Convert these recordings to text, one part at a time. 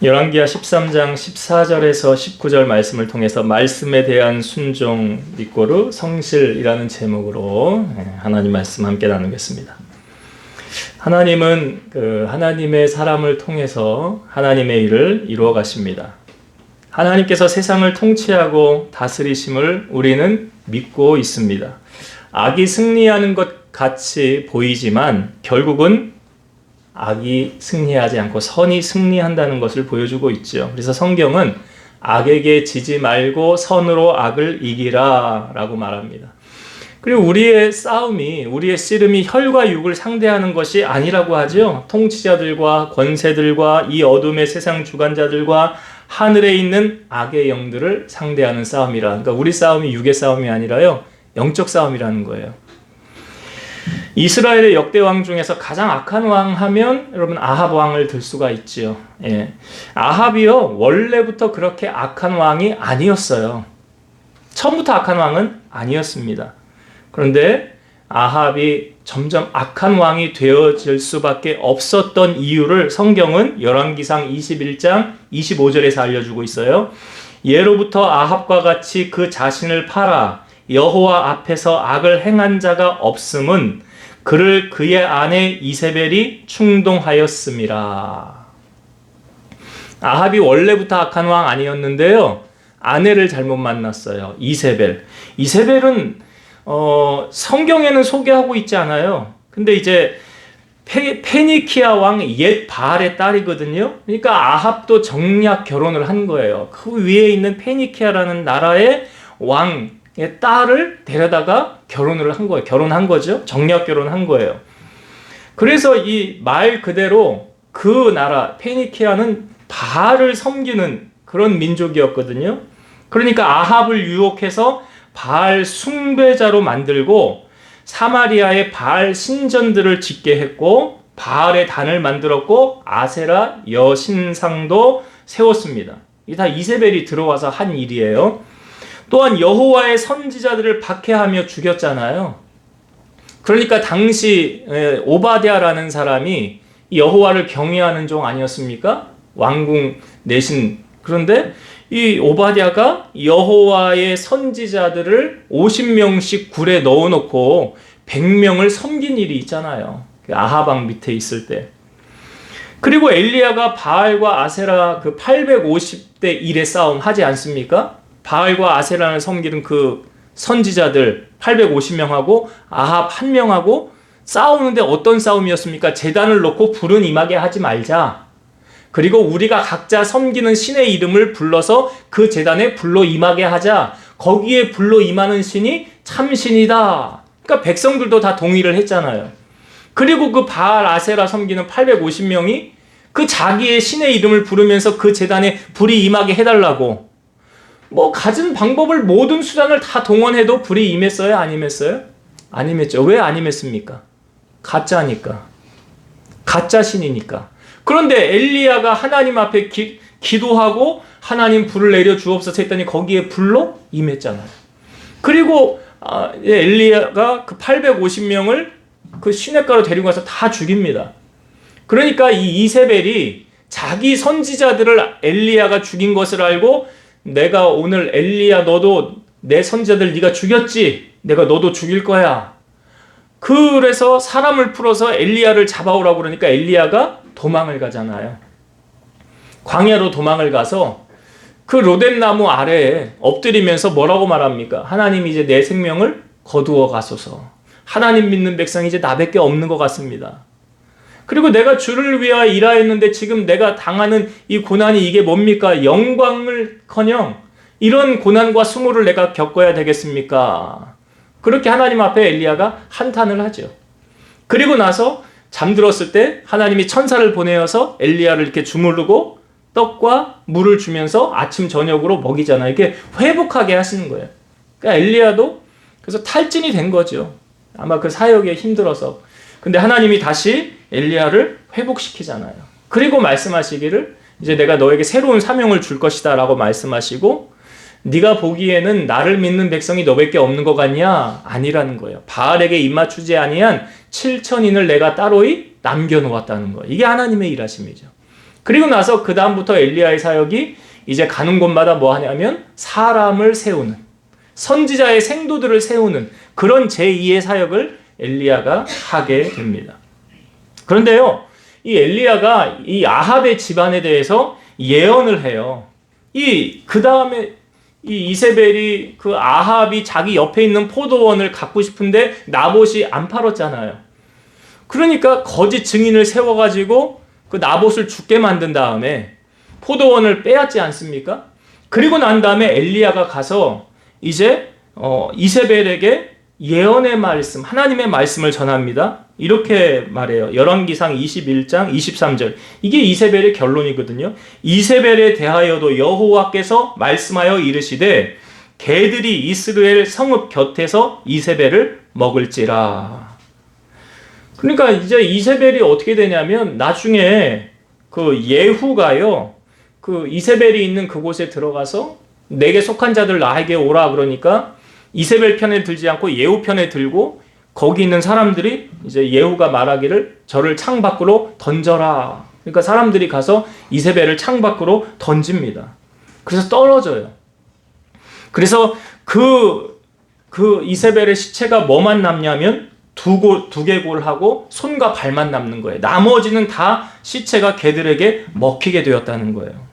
열왕기하 13장 14절에서 19절 말씀을 통해서 말씀에 대한 순종 리꼬르 성실이라는 제목으로 하나님 말씀 함께 나누겠습니다. 하나님은 하나님의 사람을 통해서 하나님의 일을 이루어 가십니다. 하나님께서 세상을 통치하고 다스리심을 우리는 믿고 있습니다. 악이 승리하는 것 같이 보이지만 결국은 악이 승리하지 않고 선이 승리한다는 것을 보여주고 있죠. 그래서 성경은 악에게 지지 말고 선으로 악을 이기라 라고 말합니다. 그리고 우리의 싸움이, 우리의 씨름이 혈과 육을 상대하는 것이 아니라고 하죠. 통치자들과 권세들과 이 어둠의 세상 주관자들과 하늘에 있는 악의 영들을 상대하는 싸움이라. 그러니까 우리 싸움이 육의 싸움이 아니라요, 영적 싸움이라는 거예요. 이스라엘의 역대 왕 중에서 가장 악한 왕 하면 여러분 아합 왕을 들 수가 있지요. 예. 아합이요, 원래부터 그렇게 악한 왕이 아니었어요. 처음부터 악한 왕은 아니었습니다. 그런데 아합이 점점 악한 왕이 되어질 수밖에 없었던 이유를 성경은 열왕기상 21장 25절에서 알려주고 있어요. 예로부터 아합과 같이 그 자신을 팔아 여호와 앞에서 악을 행한 자가 없음은 그를 그의 아내 이세벨이 충동하였음이라. 아합이 원래부터 악한 왕 아니었는데요, 아내를 잘못 만났어요. 이세벨. 이세벨은 성경에는 소개하고 있지 않아요. 근데 이제 페니키아 왕 옛 바알의 딸이거든요. 그러니까 아합도 정략 결혼을 한 거예요. 그 위에 있는 페니키아라는 나라의 왕의 딸을 데려다가 결혼을 한 거예요. 결혼한 거죠. 정략 결혼한 거예요. 그래서 이 말 그대로 그 나라 페니키아는 바알을 섬기는 그런 민족이었거든요. 그러니까 아합을 유혹해서 바알 숭배자로 만들고 사마리아에 바알 신전들을 짓게 했고 바알의 단을 만들었고 아세라 여신상도 세웠습니다. 이게 다 이세벨이 들어와서 한 일이에요. 또한 여호와의 선지자들을 박해하며 죽였잖아요. 그러니까 당시 오바댜라는 사람이 여호와를 경외하는 종 아니었습니까? 왕궁 내신. 그런데 이 오바댜가 여호와의 선지자들을 50명씩 굴에 넣어놓고 100명을 섬긴 일이 있잖아요. 아합 왕 밑에 있을 때. 그리고 엘리야가 바알과 아세라 그 850대 1의 싸움 하지 않습니까? 바알과 아세라를 섬기는 그 선지자들 850명하고 아합 1명하고 싸우는데 어떤 싸움이었습니까? 제단을 놓고 불은 임하게 하지 말자. 그리고 우리가 각자 섬기는 신의 이름을 불러서 그 제단에 불로 임하게 하자. 거기에 불로 임하는 신이 참신이다. 그러니까 백성들도 다 동의를 했잖아요. 그리고 그 바알 아세라 섬기는 850명이 그 자기의 신의 이름을 부르면서 그 제단에 불이 임하게 해달라고 가진 방법을 모든 수단을 다 동원해도 불이 임했어요? 안 임했어요? 안 임했죠. 왜 안 임했습니까? 가짜니까. 가짜 신이니까. 그런데 엘리야가 하나님 앞에 기도하고 하나님 불을 내려 주옵소서 했더니 거기에 불로 임했잖아요. 그리고 엘리야가 그 850명을 그 시냇가로 데리고 가서 다 죽입니다. 그러니까 이 이세벨이 자기 선지자들을 엘리야가 죽인 것을 알고 내가 오늘 엘리야 너도 내 선지자들 네가 죽였지? 내가 너도 죽일 거야. 그래서 사람을 풀어서 엘리야를 잡아오라고 그러니까 엘리야가 도망을 가잖아요. 광야로 도망을 가서 그 로뎀나무 아래에 엎드리면서 뭐라고 말합니까? 하나님 이제 내 생명을 거두어 가소서. 하나님 믿는 백성이 이제 나밖에 없는 것 같습니다. 그리고 내가 주를 위하여 일하였는데 지금 내가 당하는 이 고난이 이게 뭡니까? 영광을커녕 이런 고난과 수모를 내가 겪어야 되겠습니까? 그렇게 하나님 앞에 엘리야가 한탄을 하죠. 그리고 나서 잠들었을 때 하나님이 천사를 보내어서 엘리야를 이렇게 주무르고 떡과 물을 주면서 아침 저녁으로 먹이잖아요. 이렇게 회복하게 하시는 거예요. 그러니까 엘리야도 그래서 탈진이 된 거죠. 아마 그 사역에 힘들어서. 근데 하나님이 다시 엘리야를 회복시키잖아요. 그리고 말씀하시기를 이제 내가 너에게 새로운 사명을 줄 것이다 라고 말씀하시고 네가 보기에는 나를 믿는 백성이 너밖에 없는 것 같냐? 아니라는 거예요. 바알에게 입맞추지 아니한 7천인을 내가 따로이 남겨놓았다는 거예요. 이게 하나님의 일하심이죠. 그리고 나서 그 다음부터 엘리야의 사역이 이제 가는 곳마다 뭐 하냐면 사람을 세우는, 선지자의 생도들을 세우는 그런 제2의 사역을 엘리야가 하게 됩니다. 그런데요, 이 엘리야가 이 아합의 집안에 대해서 예언을 해요. 그 다음에 이 이세벨이 그 아합이 자기 옆에 있는 포도원을 갖고 싶은데 나봇이 안 팔았잖아요. 그러니까 거짓 증인을 세워가지고 그 나봇을 죽게 만든 다음에 포도원을 빼앗지 않습니까? 그리고 난 다음에 엘리야가 가서 이제 이세벨에게 예언의 말씀, 하나님의 말씀을 전합니다. 이렇게 말해요. 열왕기상 21장 23절. 이게 이세벨의 결론이거든요. 이세벨에 대하여도 여호와께서 말씀하여 이르시되 개들이 이스라엘 성읍 곁에서 이세벨을 먹을지라. 그러니까 이제 이세벨이 어떻게 되냐면 나중에 그 예후가요, 그 이세벨이 있는 그곳에 들어가서 내게 속한 자들 나에게 오라 그러니까 이세벨 편에 들지 않고 예후 편에 들고 거기 있는 사람들이 이제 예후가 말하기를 저를 창 밖으로 던져라. 그러니까 사람들이 가서 이세벨을 창 밖으로 던집니다. 그래서 떨어져요. 그래서 그 이세벨의 시체가 뭐만 남냐면 두개골하고 손과 발만 남는 거예요. 나머지는 다 시체가 개들에게 먹히게 되었다는 거예요.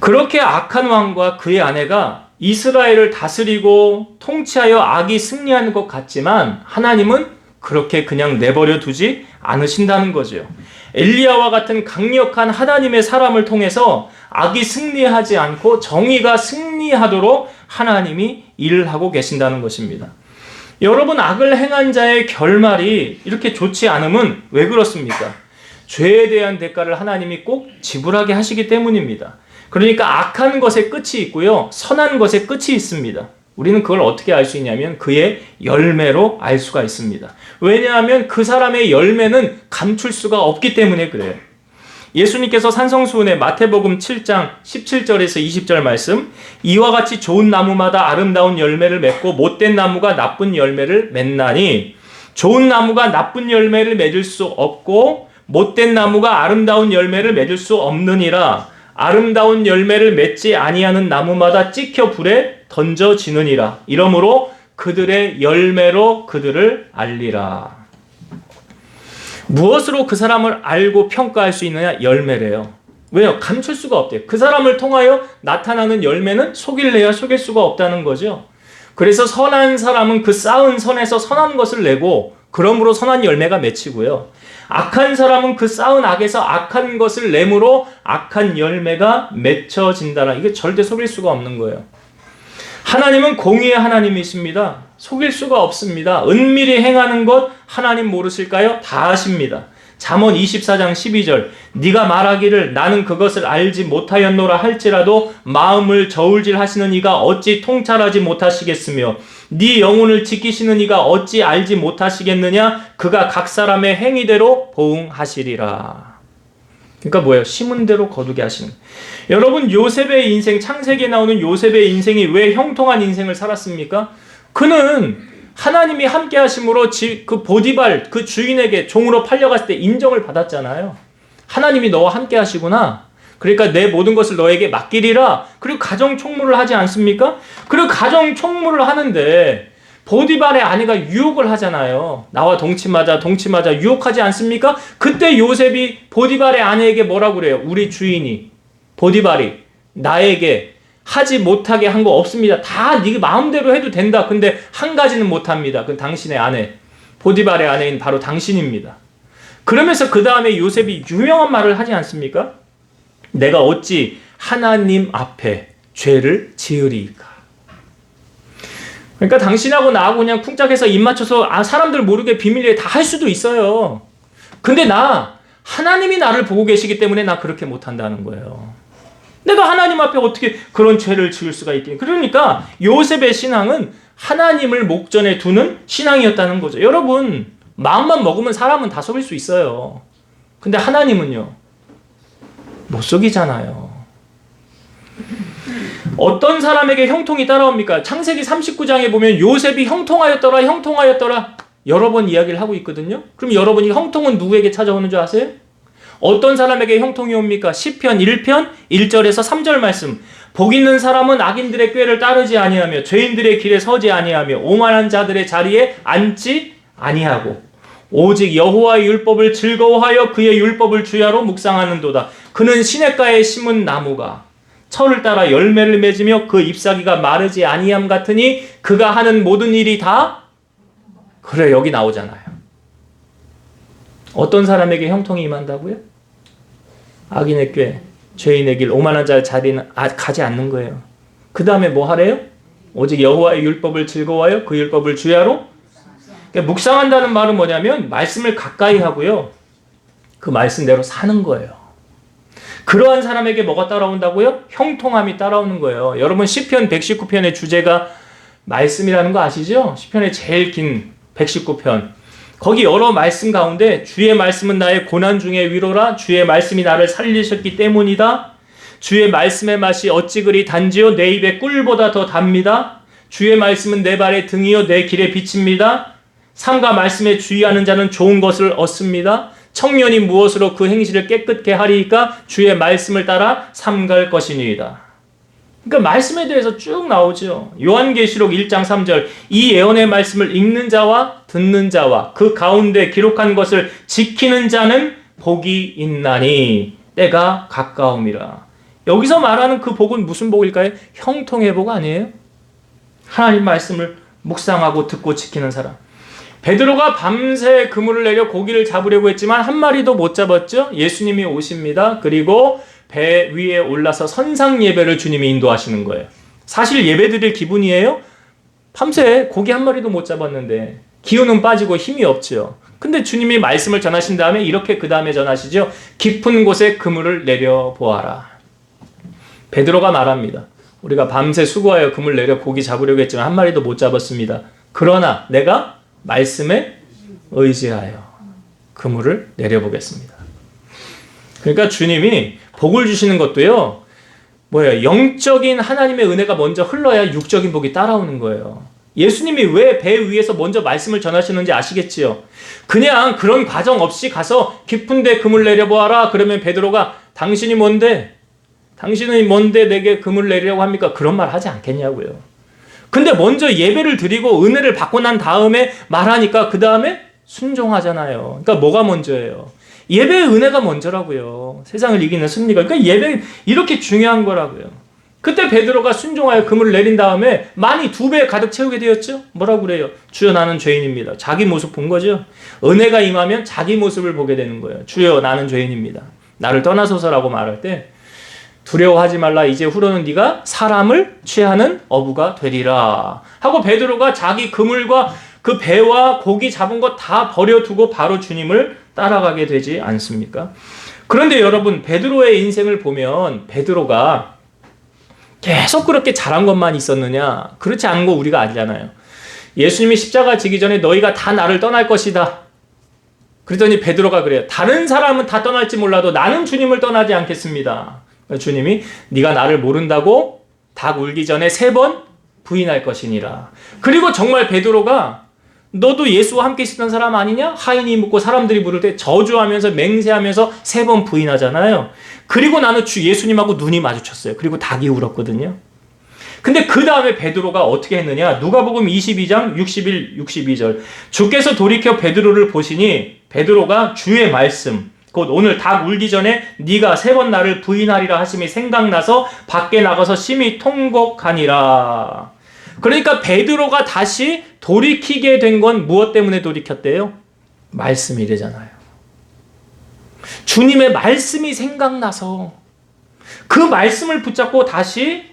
그렇게 악한 왕과 그의 아내가 이스라엘을 다스리고 통치하여 악이 승리하는 것 같지만 하나님은 그렇게 그냥 내버려 두지 않으신다는 거죠. 엘리야와 같은 강력한 하나님의 사람을 통해서 악이 승리하지 않고 정의가 승리하도록 하나님이 일을 하고 계신다는 것입니다. 여러분, 악을 행한 자의 결말이 이렇게 좋지 않음은 왜 그렇습니까? 죄에 대한 대가를 하나님이 꼭 지불하게 하시기 때문입니다. 그러니까 악한 것에 끝이 있고요, 선한 것에 끝이 있습니다. 우리는 그걸 어떻게 알 수 있냐면 그의 열매로 알 수가 있습니다. 왜냐하면 그 사람의 열매는 감출 수가 없기 때문에 그래요. 예수님께서 산성수훈의 마태복음 7장 17절에서 20절 말씀, 이와 같이 좋은 나무마다 아름다운 열매를 맺고 못된 나무가 나쁜 열매를 맺나니 좋은 나무가 나쁜 열매를 맺을 수 없고 못된 나무가 아름다운 열매를 맺을 수 없느니라. 아름다운 열매를 맺지 아니하는 나무마다 찍혀 불에 던져지느니라. 이러므로 그들의 열매로 그들을 알리라. 무엇으로 그 사람을 알고 평가할 수 있느냐? 열매래요. 왜요? 감출 수가 없대요. 그 사람을 통하여 나타나는 열매는 속일래야 속일 수가 없다는 거죠. 그래서 선한 사람은 그 쌓은 선에서 선한 것을 내고 그러므로 선한 열매가 맺히고요. 악한 사람은 그 쌓은 악에서 악한 것을 내므로 악한 열매가 맺혀진다라. 이게 절대 속일 수가 없는 거예요. 하나님은 공의의 하나님이십니다. 속일 수가 없습니다. 은밀히 행하는 것 하나님 모르실까요? 다 아십니다. 잠언 24장 12절, 네가 말하기를 나는 그것을 알지 못하였노라 할지라도 마음을 저울질하시는 이가 어찌 통찰하지 못하시겠으며 네 영혼을 지키시는 이가 어찌 알지 못하시겠느냐? 그가 각 사람의 행위대로 보응하시리라. 그러니까 뭐예요? 심은 대로 거두게 하시는. 여러분, 요셉의 인생, 창세기에 나오는 요셉의 인생이 왜 형통한 인생을 살았습니까? 그는 하나님이 함께 하심으로 그 보디발, 그 주인에게 종으로 팔려갔을 때 인정을 받았잖아요. 하나님이 너와 함께 하시구나. 그러니까 내 모든 것을 너에게 맡기리라. 그리고 가정 총무를 하지 않습니까? 그리고 가정 총무를 하는데 보디발의 아내가 유혹을 하잖아요. 나와 동침하자 유혹하지 않습니까? 그때 요셉이 보디발의 아내에게 뭐라고 그래요? 우리 주인이, 보디발이 나에게 하지 못하게 한 거 없습니다. 다 네 마음대로 해도 된다. 근데 한 가지는 못합니다. 그 당신의 아내, 보디발의 아내인 바로 당신입니다. 그러면서 그 다음에 요셉이 유명한 말을 하지 않습니까? 내가 어찌 하나님 앞에 죄를 지으리까. 그러니까 당신하고 나하고 그냥 쿵짝해서 입 맞춰서 사람들 모르게 비밀리에 다 할 수도 있어요. 근데 하나님이 나를 보고 계시기 때문에 나 그렇게 못한다는 거예요. 내가 하나님 앞에 어떻게 그런 죄를 지을 수가 있겠니? 그러니까 요셉의 신앙은 하나님을 목전에 두는 신앙이었다는 거죠. 여러분, 마음만 먹으면 사람은 다 속일 수 있어요. 근데 하나님은요, 못 속이잖아요. 어떤 사람에게 형통이 따라옵니까? 창세기 39장에 보면 요셉이 형통하였더라 여러 번 이야기를 하고 있거든요. 그럼 여러분이 형통은 누구에게 찾아오는 줄 아세요? 어떤 사람에게 형통이 옵니까? 시편 1편 1절에서 3절 말씀. 복 있는 사람은 악인들의 꾀를 따르지 아니하며 죄인들의 길에 서지 아니하며 오만한 자들의 자리에 앉지 아니하고 오직 여호와의 율법을 즐거워하여 그의 율법을 주야로 묵상하는도다. 그는 시냇가에 심은 나무가 철을 따라 열매를 맺으며 그 잎사귀가 마르지 아니함 같으니 그가 하는 모든 일이 다 그래. 여기 나오잖아요. 어떤 사람에게 형통이 임한다고요? 악인의 꾀, 죄인의 길, 오만한 자의 자리는 가지 않는 거예요. 그 다음에 뭐 하래요? 오직 여호와의 율법을 즐거워하여 그 율법을 주야로. 그러니까 묵상한다는 말은 뭐냐면 말씀을 가까이 하고요, 그 말씀대로 사는 거예요. 그러한 사람에게 뭐가 따라온다고요? 형통함이 따라오는 거예요. 여러분 시편 119편의 주제가 말씀이라는 거 아시죠? 시편의 제일 긴 119편. 거기 여러 말씀 가운데 주의 말씀은 나의 고난 중의 위로라. 주의 말씀이 나를 살리셨기 때문이다. 주의 말씀의 맛이 어찌 그리 단지요 내 입에 꿀보다 더 답니다. 주의 말씀은 내 발의 등이요 내 길에 빛입니다. 삼가 말씀에 주의하는 자는 좋은 것을 얻습니다. 청년이 무엇으로 그 행실을 깨끗게 하리이까? 주의 말씀을 따라 삼갈 것이니이다. 그러니까 말씀에 대해서 쭉 나오죠. 요한계시록 1장 3절 이 예언의 말씀을 읽는 자와 듣는 자와 그 가운데 기록한 것을 지키는 자는 복이 있나니 때가 가까움이라. 여기서 말하는 그 복은 무슨 복일까요? 형통의 복 아니에요? 하나님 말씀을 묵상하고 듣고 지키는 사람. 베드로가 밤새 그물을 내려 고기를 잡으려고 했지만 한 마리도 못 잡았죠. 예수님이 오십니다. 그리고 배 위에 올라서 선상 예배를 주님이 인도하시는 거예요. 사실 예배 드릴 기분이에요. 밤새 고기 한 마리도 못 잡았는데 기운은 빠지고 힘이 없죠. 근데 주님이 말씀을 전하신 다음에 이렇게 그 다음에 전하시죠. 깊은 곳에 그물을 내려보아라. 베드로가 말합니다. 우리가 밤새 수고하여 그물 내려 고기 잡으려고 했지만 한 마리도 못 잡았습니다. 그러나 내가 말씀에 의지하여 그물을 내려보겠습니다. 그러니까 주님이 복을 주시는 것도요, 뭐예요? 영적인 하나님의 은혜가 먼저 흘러야 육적인 복이 따라오는 거예요. 예수님이 왜 배 위에서 먼저 말씀을 전하시는지 아시겠지요? 그냥 그런 과정 없이 가서 깊은 데 그물 내려보아라. 그러면 베드로가 당신이 뭔데? 당신은 뭔데 내게 그물 내리려고 합니까? 그런 말 하지 않겠냐고요. 근데 먼저 예배를 드리고 은혜를 받고 난 다음에 말하니까 그 다음에 순종하잖아요. 그러니까 뭐가 먼저예요? 예배의 은혜가 먼저라고요. 세상을 이기는 승리가. 그러니까 예배 이렇게 중요한 거라고요. 그때 베드로가 순종하여 그물을 내린 다음에 많이 2배 가득 채우게 되었죠. 뭐라고 그래요? 주여 나는 죄인입니다. 자기 모습 본 거죠. 은혜가 임하면 자기 모습을 보게 되는 거예요. 주여 나는 죄인입니다. 나를 떠나소서라고 말할 때 두려워하지 말라. 이제 후로는 네가 사람을 취하는 어부가 되리라 하고 베드로가 자기 그물과 그 배와 고기 잡은 거 다 버려두고 바로 주님을 따라가게 되지 않습니까? 그런데 여러분 베드로의 인생을 보면 베드로가 계속 그렇게 잘한 것만 있었느냐? 그렇지 않은 거 우리가 알잖아요. 예수님이 십자가 지기 전에 너희가 다 나를 떠날 것이다. 그랬더니 베드로가 그래요. 다른 사람은 다 떠날지 몰라도 나는 주님을 떠나지 않겠습니다. 주님이 네가 나를 모른다고 닭 울기 전에 3번 부인할 것이니라. 그리고 정말 베드로가 너도 예수와 함께 있었던 사람 아니냐? 하인이 묻고 사람들이 물을 때 저주하면서 맹세하면서 3번 부인하잖아요. 그리고 나는 예수님하고 눈이 마주쳤어요. 그리고 닭이 울었거든요. 근데 그 다음에 베드로가 어떻게 했느냐? 누가복음 22장 61, 62절 주께서 돌이켜 베드로를 보시니 베드로가 주의 말씀 곧 오늘 닭 울기 전에 네가 3번 나를 부인하리라 하심이 생각나서 밖에 나가서 심히 통곡하니라. 그러니까 베드로가 다시 돌이키게 된 건 무엇 때문에 돌이켰대요? 말씀이래잖아요. 주님의 말씀이 생각나서 그 말씀을 붙잡고 다시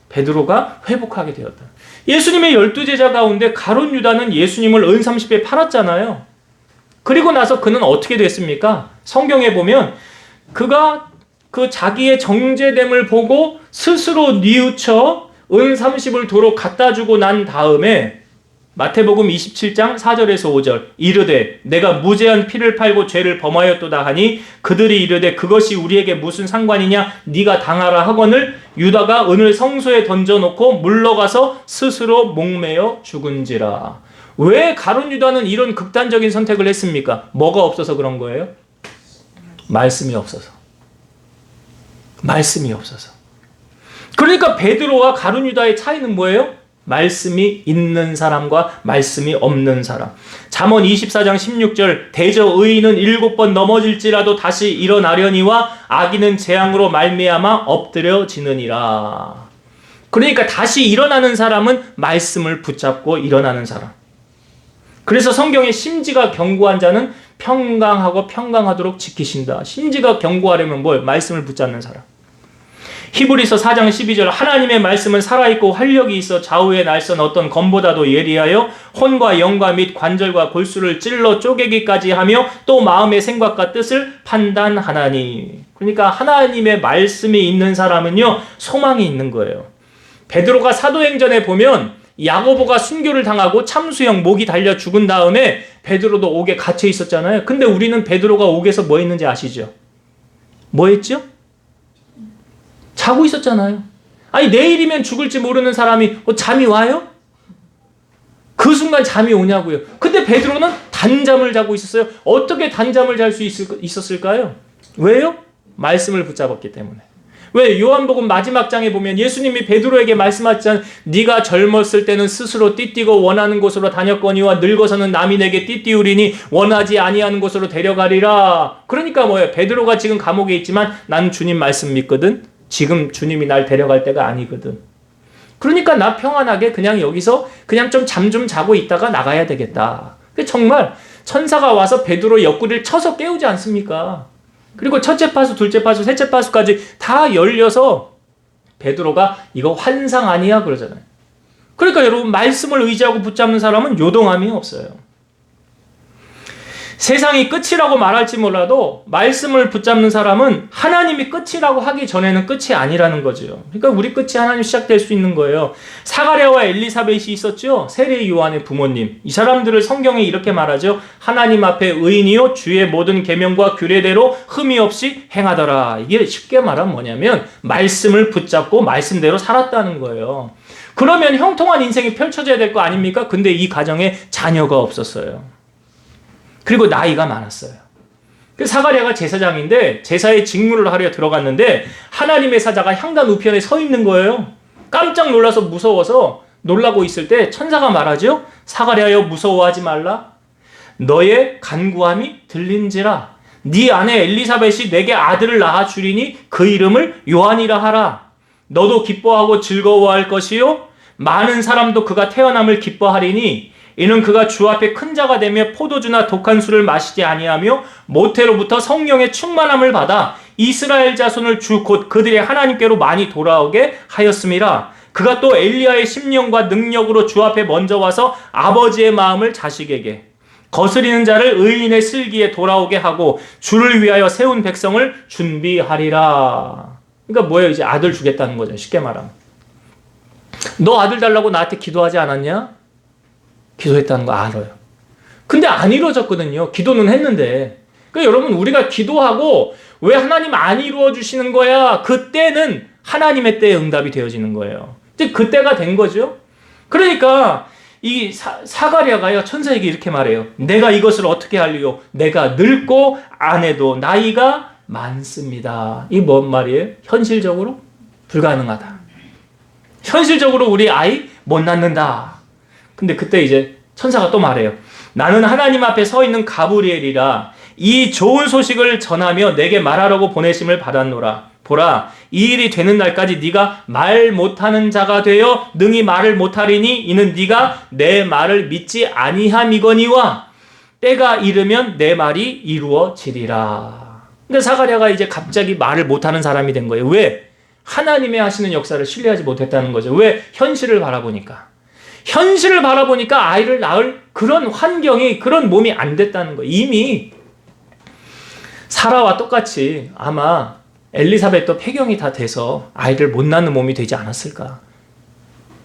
베드로가 회복하게 되었다. 예수님의 12제자 가운데 가룟 유다는 예수님을 은 30배 팔았잖아요. 그리고 나서 그는 어떻게 됐습니까? 성경에 보면 그가 그 자기의 정죄됨을 보고 스스로 뉘우쳐 은 30을 도로 갖다 주고 난 다음에 마태복음 27장 4절에서 5절 이르되 내가 무죄한 피를 팔고 죄를 범하였도다 하니 그들이 이르되 그것이 우리에게 무슨 상관이냐 네가 당하라 하거늘 유다가 은을 성소에 던져놓고 물러가서 스스로 목매어 죽은지라. 왜 가룟 유다는 이런 극단적인 선택을 했습니까? 뭐가 없어서 그런 거예요? 말씀이 없어서. 말씀이 없어서. 그러니까 베드로와 가룟 유다의 차이는 뭐예요? 말씀이 있는 사람과 말씀이 없는 사람. 잠언 24장 16절 대저 의인은 7번 넘어질지라도 다시 일어나려니와 악인은 재앙으로 말미암아 엎드려지느니라. 그러니까 다시 일어나는 사람은 말씀을 붙잡고 일어나는 사람. 그래서 성경에 심지가 견고한 자는 평강하고 평강하도록 지키신다. 심지가 견고하려면 뭘? 말씀을 붙잡는 사람. 히브리서 4장 12절 하나님의 말씀은 살아있고 활력이 있어 좌우에 날선 어떤 검보다도 예리하여 혼과 영과 및 관절과 골수를 찔러 쪼개기까지 하며 또 마음의 생각과 뜻을 판단하나니. 그러니까 하나님의 말씀이 있는 사람은요, 소망이 있는 거예요. 베드로가 사도행전에 보면 야고보가 순교를 당하고 참수형 목이 달려 죽은 다음에 베드로도 옥에 갇혀 있었잖아요. 근데 우리는 베드로가 옥에서 뭐 했는지 아시죠? 뭐 했죠? 자고 있었잖아요. 아니 내일이면 죽을지 모르는 사람이 잠이 와요? 그 순간 잠이 오냐고요. 근데 베드로는 단잠을 자고 있었어요. 어떻게 단잠을 잘 수 있었을까요? 왜요? 말씀을 붙잡았기 때문에. 왜? 요한복음 마지막 장에 보면 예수님이 베드로에게 말씀하시잖아요. 네가 젊었을 때는 스스로 띠띠고 원하는 곳으로 다녔거니와 늙어서는 남이 내게 띠띠우리니 원하지 아니하는 곳으로 데려가리라. 그러니까 뭐예요? 베드로가 지금 감옥에 있지만 난 주님 말씀 믿거든. 지금 주님이 날 데려갈 때가 아니거든. 그러니까 나 평안하게 그냥 여기서 그냥 좀 잠 좀 자고 있다가 나가야 되겠다. 정말 천사가 와서 베드로 옆구리를 쳐서 깨우지 않습니까? 그리고 첫째 파수, 둘째 파수, 셋째 파수까지 다 열려서 베드로가 이거 환상 아니야 그러잖아요. 그러니까 여러분 말씀을 의지하고 붙잡는 사람은 요동함이 없어요. 세상이 끝이라고 말할지 몰라도 말씀을 붙잡는 사람은 하나님이 끝이라고 하기 전에는 끝이 아니라는 거죠. 그러니까 우리 끝이 하나님 시작될 수 있는 거예요. 사가랴와 엘리사벳이 있었죠. 세례 요한의 부모님. 이 사람들을 성경에 이렇게 말하죠. 하나님 앞에 의인이요 주의 모든 계명과 규례대로 흠이 없이 행하더라. 이게 쉽게 말하면 뭐냐면 말씀을 붙잡고 말씀대로 살았다는 거예요. 그러면 형통한 인생이 펼쳐져야 될 거 아닙니까? 근데 이 가정에 자녀가 없었어요. 그리고 나이가 많았어요. 사가랴가 제사장인데 제사의 직무를 하려 들어갔는데 하나님의 사자가 향단 우편에 서 있는 거예요. 깜짝 놀라서 무서워서 놀라고 있을 때 천사가 말하죠. 사가랴여 무서워하지 말라. 너의 간구함이 들린지라. 네 아내 엘리사벳이 내게 아들을 낳아 주리니 그 이름을 요한이라 하라. 너도 기뻐하고 즐거워할 것이요 많은 사람도 그가 태어남을 기뻐하리니 이는 그가 주 앞에 큰 자가 되며 포도주나 독한 술을 마시지 아니하며 모태로부터 성령의 충만함을 받아 이스라엘 자손을 주 곧 그들의 하나님께로 많이 돌아오게 하였음이라. 그가 또 엘리야의 심령과 능력으로 주 앞에 먼저 와서 아버지의 마음을 자식에게 거스리는 자를 의인의 슬기에 돌아오게 하고 주를 위하여 세운 백성을 준비하리라. 그러니까 뭐예요? 이제 아들 주겠다는 거죠. 쉽게 말하면. 너 아들 달라고 나한테 기도하지 않았냐? 기도했다는 거 알아요. 근데 안 이루어졌거든요. 기도는 했는데. 그러니까 여러분 우리가 기도하고 왜 하나님 안 이루어 주시는 거야? 그때는 하나님의 때에 응답이 되어지는 거예요. 이제 그때가 된 거죠. 그러니까 이 사가랴가요 천사에게 이렇게 말해요. 내가 이것을 어떻게 하리요? 내가 늙고 아내도 나이가 많습니다. 이 뭔 말이에요? 현실적으로 불가능하다. 현실적으로 우리 아이 못 낳는다. 근데 그때 이제 천사가 또 말해요. 나는 하나님 앞에 서 있는 가브리엘이라 이 좋은 소식을 전하며 내게 말하라고 보내심을 받았노라. 보라, 이 일이 되는 날까지 네가 말 못하는 자가 되어 능히 말을 못하리니 이는 네가 내 말을 믿지 아니함이거니와 때가 이르면 내 말이 이루어지리라. 근데 사가랴가 이제 갑자기 말을 못하는 사람이 된 거예요. 왜? 하나님의 하시는 역사를 신뢰하지 못했다는 거죠. 왜? 현실을 바라보니까. 현실을 바라보니까 아이를 낳을 그런 환경이, 그런 몸이 안 됐다는 거예요. 이미 사라와 똑같이 아마 엘리사벳도 폐경이 다 돼서 아이를 못 낳는 몸이 되지 않았을까.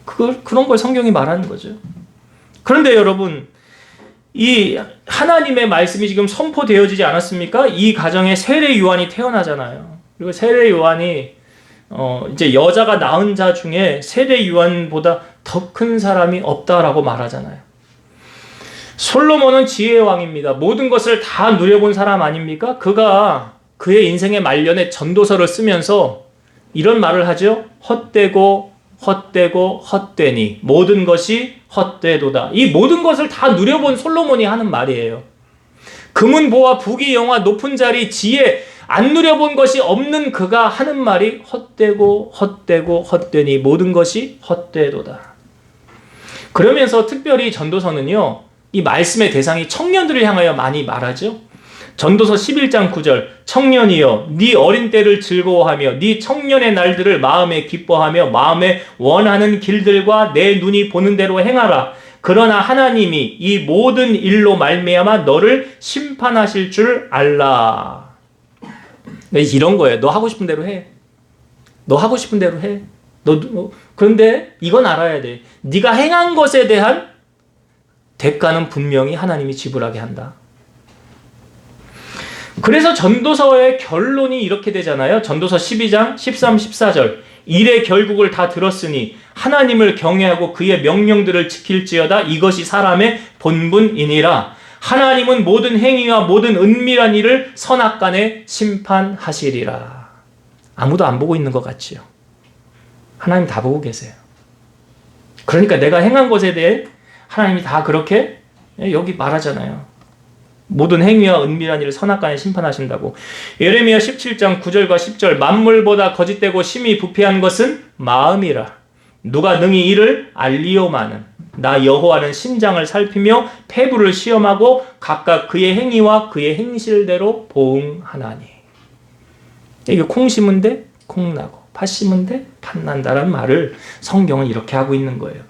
그런 걸 성경이 말하는 거죠. 그런데 여러분, 이 하나님의 말씀이 지금 선포되어지지 않았습니까? 이 가정에 세례 요한이 태어나잖아요. 그리고 세례 요한이 이제 여자가 낳은 자 중에 세례 요한보다 더 큰 사람이 없다라고 말하잖아요. 솔로몬은 지혜의 왕입니다. 모든 것을 다 누려본 사람 아닙니까? 그가 그의 인생의 말년에 전도서를 쓰면서 이런 말을 하죠. 헛되고 헛되고 헛되니 모든 것이 헛되도다. 이 모든 것을 다 누려본 솔로몬이 하는 말이에요. 금은 보화, 부귀 영화, 높은 자리, 지혜 안 누려본 것이 없는 그가 하는 말이 헛되고 헛되고 헛되니 모든 것이 헛되도다. 그러면서 특별히 전도서는요, 이 말씀의 대상이 청년들을 향하여 많이 말하죠. 전도서 11장 9절 청년이여 네 어린 때를 즐거워하며 네 청년의 날들을 마음에 기뻐하며 마음에 원하는 길들과 내 눈이 보는 대로 행하라. 그러나 하나님이 이 모든 일로 말미암아 너를 심판하실 줄 알라. 이런 거예요. 너 하고 싶은 대로 해. 너 하고 싶은 대로 해. 그런데 이건 알아야 돼. 네가 행한 것에 대한 대가는 분명히 하나님이 지불하게 한다. 그래서 전도서의 결론이 이렇게 되잖아요. 전도서 12장 13, 14절 일의 결국을 다 들었으니 하나님을 경외하고 그의 명령들을 지킬지어다. 이것이 사람의 본분이니라. 하나님은 모든 행위와 모든 은밀한 일을 선악간에 심판하시리라. 아무도 안 보고 있는 것 같지요. 하나님 다 보고 계세요. 그러니까 내가 행한 것에 대해 하나님이 다 그렇게 여기 말하잖아요. 모든 행위와 은밀한 일을 선악간에 심판하신다고. 예레미야 17장 9절과 10절 만물보다 거짓되고 심히 부패한 것은 마음이라. 누가 능히 이를 알리오마는. 나 여호와는 심장을 살피며 폐부를 시험하고 각각 그의 행위와 그의 행실대로 보응하나니. 이게 콩 심은 데 콩 나고 팥 심은 데 팥 난다라는 말을 성경은 이렇게 하고 있는 거예요.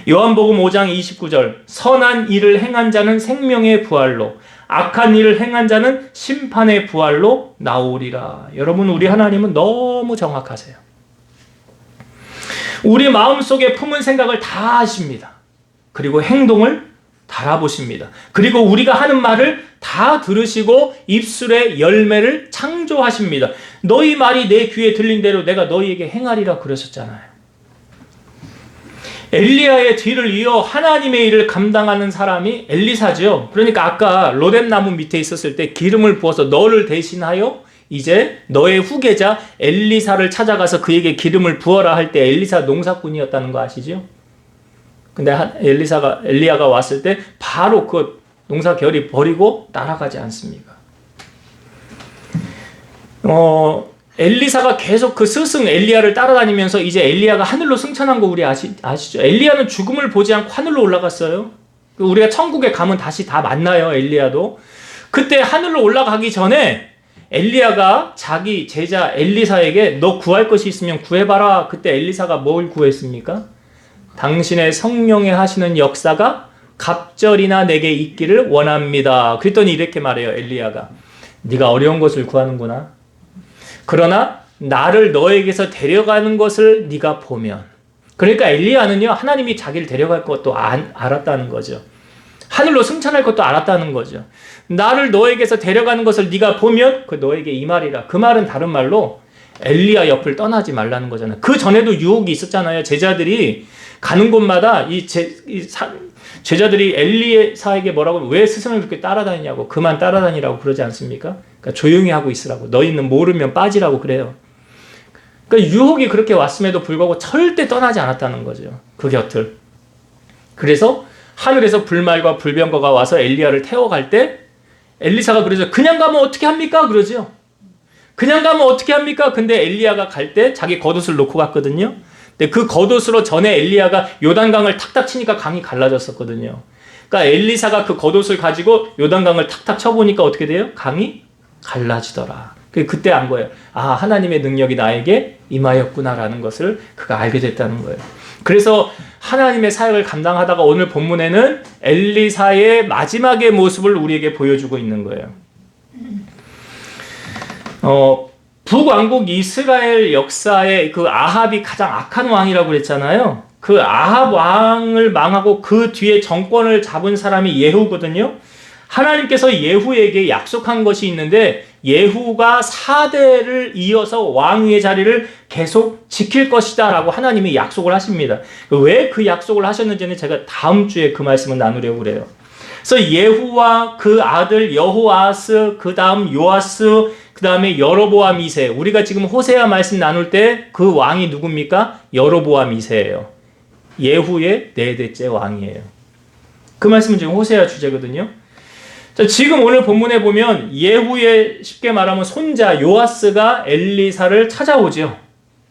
요한복음 5장 29절 선한 일을 행한 자는 생명의 부활로 악한 일을 행한 자는 심판의 부활로 나오리라. 여러분, 우리 하나님은 너무 정확하세요. 우리 마음속에 품은 생각을 다 아십니다. 그리고 행동을 달아보십니다. 그리고 우리가 하는 말을 다 들으시고 입술의 열매를 창조하십니다. 너희 말이 내 귀에 들린 대로 내가 너희에게 행하리라 그러셨잖아요. 엘리야의 뒤를 이어 하나님의 일을 감당하는 사람이 엘리사죠. 그러니까 아까 로뎀나무 밑에 있었을 때 기름을 부어서 너를 대신하여 이제 너의 후계자 엘리사를 찾아가서 그에게 기름을 부어라 할 때 엘리사 농사꾼이었다는 거 아시죠? 근데 엘리야가 왔을 때 바로 그 농사 결이 버리고 날아가지 않습니까? 엘리사가 계속 그 스승 엘리야를 따라다니면서 이제 엘리야가 하늘로 승천한 거 우리 아시죠? 엘리야는 죽음을 보지 않고 하늘로 올라갔어요. 우리가 천국에 가면 다시 다 만나요, 엘리야도. 그때 하늘로 올라가기 전에 엘리야가 자기 제자 엘리사에게 너 구할 것이 있으면 구해봐라. 그때 엘리사가 뭘 구했습니까? 당신의 성령에 하시는 역사가 갑절이나 내게 있기를 원합니다. 그랬더니 이렇게 말해요, 엘리야가. 네가 어려운 것을 구하는구나. 그러나 나를 너에게서 데려가는 것을 네가 보면. 그러니까 엘리야는요, 하나님이 자기를 데려갈 것도 알았다는 거죠. 하늘로 승천할 것도 알았다는 거죠. 나를 너에게서 데려가는 것을 네가 보면 그 너에게 이 말이라. 그 말은 다른 말로 엘리야 옆을 떠나지 말라는 거잖아요. 그 전에도 유혹이 있었잖아요. 제자들이 가는 곳마다 제자들이 엘리사에게 뭐라고 왜 스승을 그렇게 따라다니냐고 그만 따라다니라고 그러지 않습니까? 그러니까 조용히 하고 있으라고 너희는 모르면 빠지라고 그래요. 그러니까 유혹이 그렇게 왔음에도 불구하고 절대 떠나지 않았다는 거죠. 그 곁을. 그래서 하늘에서 불말과 불병거가 와서 엘리야를 태워갈 때 엘리사가 그러죠. 그냥 가면 어떻게 합니까? 그러죠. 그냥 가면 어떻게 합니까? 근데 엘리야가 갈 때 자기 겉옷을 놓고 갔거든요. 근데 그 겉옷으로 전에 엘리야가 요단강을 탁탁 치니까 강이 갈라졌었거든요. 그러니까 엘리사가 그 겉옷을 가지고 요단강을 탁탁 쳐보니까 어떻게 돼요? 강이 갈라지더라. 그때 안 거예요. 아, 하나님의 능력이 나에게 임하였구나라는 것을 그가 알게 됐다는 거예요. 그래서 하나님의 사역을 감당하다가 오늘 본문에는 엘리사의 마지막의 모습을 우리에게 보여주고 있는 거예요. 북왕국 이스라엘 역사에 그 아합이 가장 악한 왕이라고 그랬잖아요. 그 아합 왕을 망하고 그 뒤에 정권을 잡은 사람이 예후거든요. 하나님께서 예후에게 약속한 것이 있는데 예후가 4대를 이어서 왕위의 자리를 계속 지킬 것이다 라고 하나님이 약속을 하십니다. 왜 그 약속을 하셨는지는 제가 다음 주에 그 말씀을 나누려고 그래요. 그래서 예후와 그 아들 여호아스, 그 다음 요아스, 그 다음에 여로보암 2세. 우리가 지금 호세아 말씀 나눌 때 그 왕이 누굽니까? 여로보암 2세예요. 예후의 4대째 왕이에요. 그 말씀은 지금 호세아 주제거든요. 자, 지금 오늘 본문에 보면 예후의 쉽게 말하면 손자 요아스가 엘리사를 찾아오죠.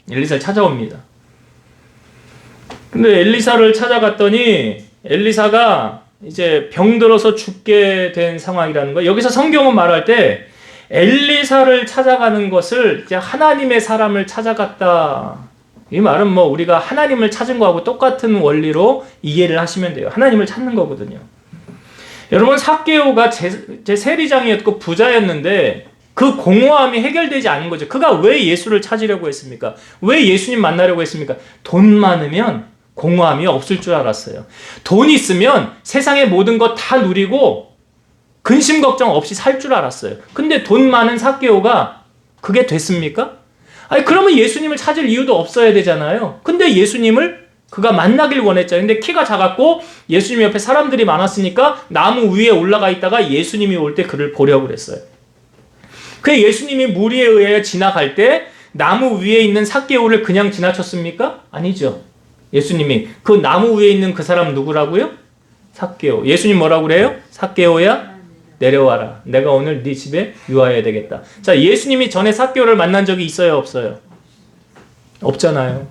엘리사를 찾아옵니다. 근데 엘리사를 찾아갔더니 엘리사가 이제 병들어서 죽게 된 상황이라는 거예요. 여기서 성경은 말할 때 엘리사를 찾아가는 것을 이제 하나님의 사람을 찾아갔다. 이 말은 뭐 우리가 하나님을 찾은 거하고 똑같은 원리로 이해를 하시면 돼요. 하나님을 찾는 거거든요. 여러분, 삭개오가 제 세리장이었고 부자였는데 그 공허함이 해결되지 않은 거죠. 그가 왜 예수를 찾으려고 했습니까? 왜 예수님 만나려고 했습니까? 돈 많으면 공허함이 없을 줄 알았어요. 돈 있으면 세상의 모든 것 다 누리고 근심 걱정 없이 살 줄 알았어요. 근데 돈 많은 삭개오가 그게 됐습니까? 아니, 그러면 예수님을 찾을 이유도 없어야 되잖아요. 근데 예수님을 그가 만나길 원했죠. 근데 키가 작았고 예수님 옆에 사람들이 많았으니까 나무 위에 올라가 있다가 예수님이 올 때 그를 보려고 그랬어요. 그 예수님이 무리에 의해 지나갈 때 나무 위에 있는 삭개오를 그냥 지나쳤습니까? 아니죠. 예수님이 그 나무 위에 있는 그 사람 누구라고요? 삭개오. 예수님 뭐라고 그래요? 삭개오야 내려와라. 내가 오늘 네 집에 유하여야 되겠다. 자, 예수님이 전에 삭개오를 만난 적이 있어요, 없어요? 없잖아요.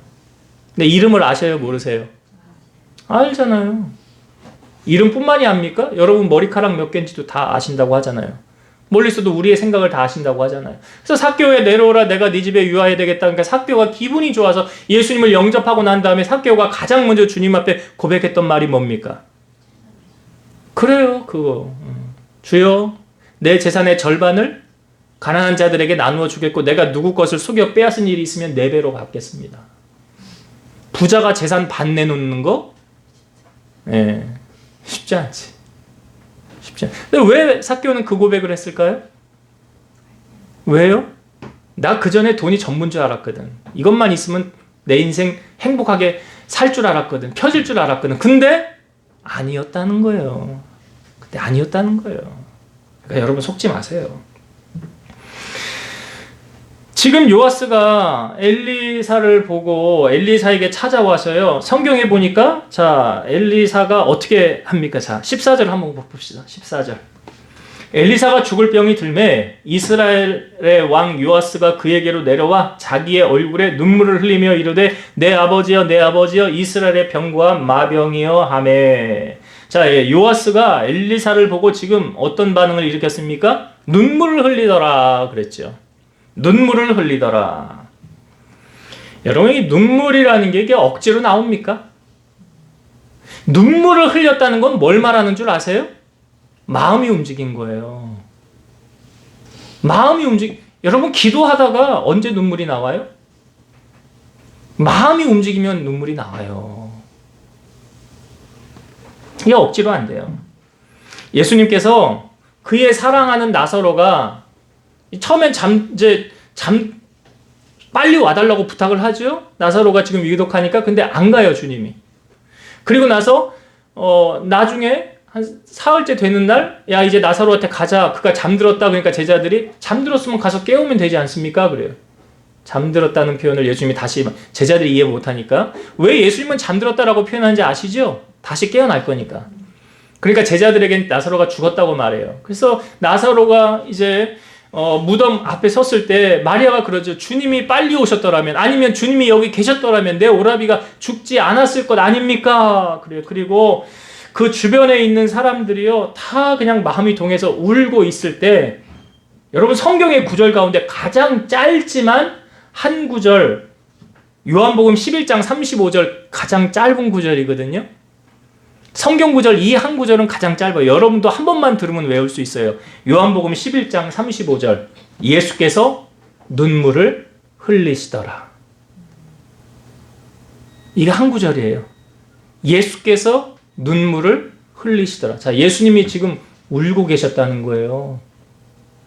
근데 이름을 아셔요, 모르세요? 알잖아요. 이름뿐만이 압니까? 여러분 머리카락 몇 개인지도 다 아신다고 하잖아요. 멀리서도 우리의 생각을 다 아신다고 하잖아요. 그래서 삭개오야 내려오라, 내가 네 집에 유하여야 되겠다. 그러니까 삭개오가 기분이 좋아서 예수님을 영접하고 난 다음에 삭개오가 가장 먼저 주님 앞에 고백했던 말이 뭡니까? 그래요, 그거. 주여, 내 재산의 절반을 가난한 자들에게 나누어 주겠고 내가 누구 것을 속여 빼앗은 일이 있으면 4배로 갚겠습니다. 부자가 재산 반 내놓는 거? 예, 쉽지 않지. 쉽지 않. 근데 왜 삭개오는 그 고백을 했을까요? 왜요? 나 그 전에 돈이 전부인 줄 알았거든. 이것만 있으면 내 인생 행복하게 살 줄 알았거든. 펴질 줄 알았거든. 근데 아니었다는 거예요. 근데 아니었다는 거예요. 그러니까 여러분 속지 마세요. 지금 요아스가 엘리사를 보고 엘리사에게 찾아와서요. 성경에 보니까 자, 엘리사가 어떻게 합니까? 자, 14절 한번 봅시다. 14절. 엘리사가 죽을 병이 들매 이스라엘의 왕 요아스가 그에게로 내려와 자기의 얼굴에 눈물을 흘리며 이르되 내 아버지여 내 아버지여 이스라엘의 병과 마병이여 하매. 자, 요아스가 엘리사를 보고 지금 어떤 반응을 일으켰습니까? 눈물을 흘리더라 그랬죠. 눈물을 흘리더라. 여러분, 이 눈물이라는 게 이게 억지로 나옵니까? 눈물을 흘렸다는 건 뭘 말하는 줄 아세요? 마음이 움직인 거예요. 마음이 여러분, 기도하다가 언제 눈물이 나와요? 마음이 움직이면 눈물이 나와요. 이게 억지로 안 돼요. 예수님께서 그의 사랑하는 나사로가 처음엔 빨리 와달라고 부탁을 하죠. 나사로가 지금 위독하니까. 근데 안 가요, 주님이. 그리고 나서 나중에 한 사흘째 되는 날, 야, 이제 나사로한테 가자. 그가 잠들었다. 그러니까 제자들이 잠들었으면 가서 깨우면 되지 않습니까? 그래요. 잠들었다는 표현을 예수님이 다시, 제자들이 이해 못하니까. 왜 예수님은 잠들었다라고 표현하는지 아시죠? 다시 깨어날 거니까. 그러니까 제자들에겐 나사로가 죽었다고 말해요. 그래서 나사로가 이제 무덤 앞에 섰을 때 마리아가 그러죠. 주님이 빨리 오셨더라면, 아니면 주님이 여기 계셨더라면 내 오라비가 죽지 않았을 것 아닙니까? 그래요. 그리고 그 주변에 있는 사람들이요, 다 그냥 마음이 동해서 울고 있을 때, 여러분 성경의 구절 가운데 가장 짧지만 한 구절, 요한복음 11장 35절 가장 짧은 구절이거든요. 성경 구절 이 한 구절은 가장 짧아요. 여러분도 한 번만 들으면 외울 수 있어요. 요한복음 11장 35절. 예수께서 눈물을 흘리시더라. 이게 한 구절이에요. 예수께서 눈물을 흘리시더라. 자, 예수님이 지금 울고 계셨다는 거예요.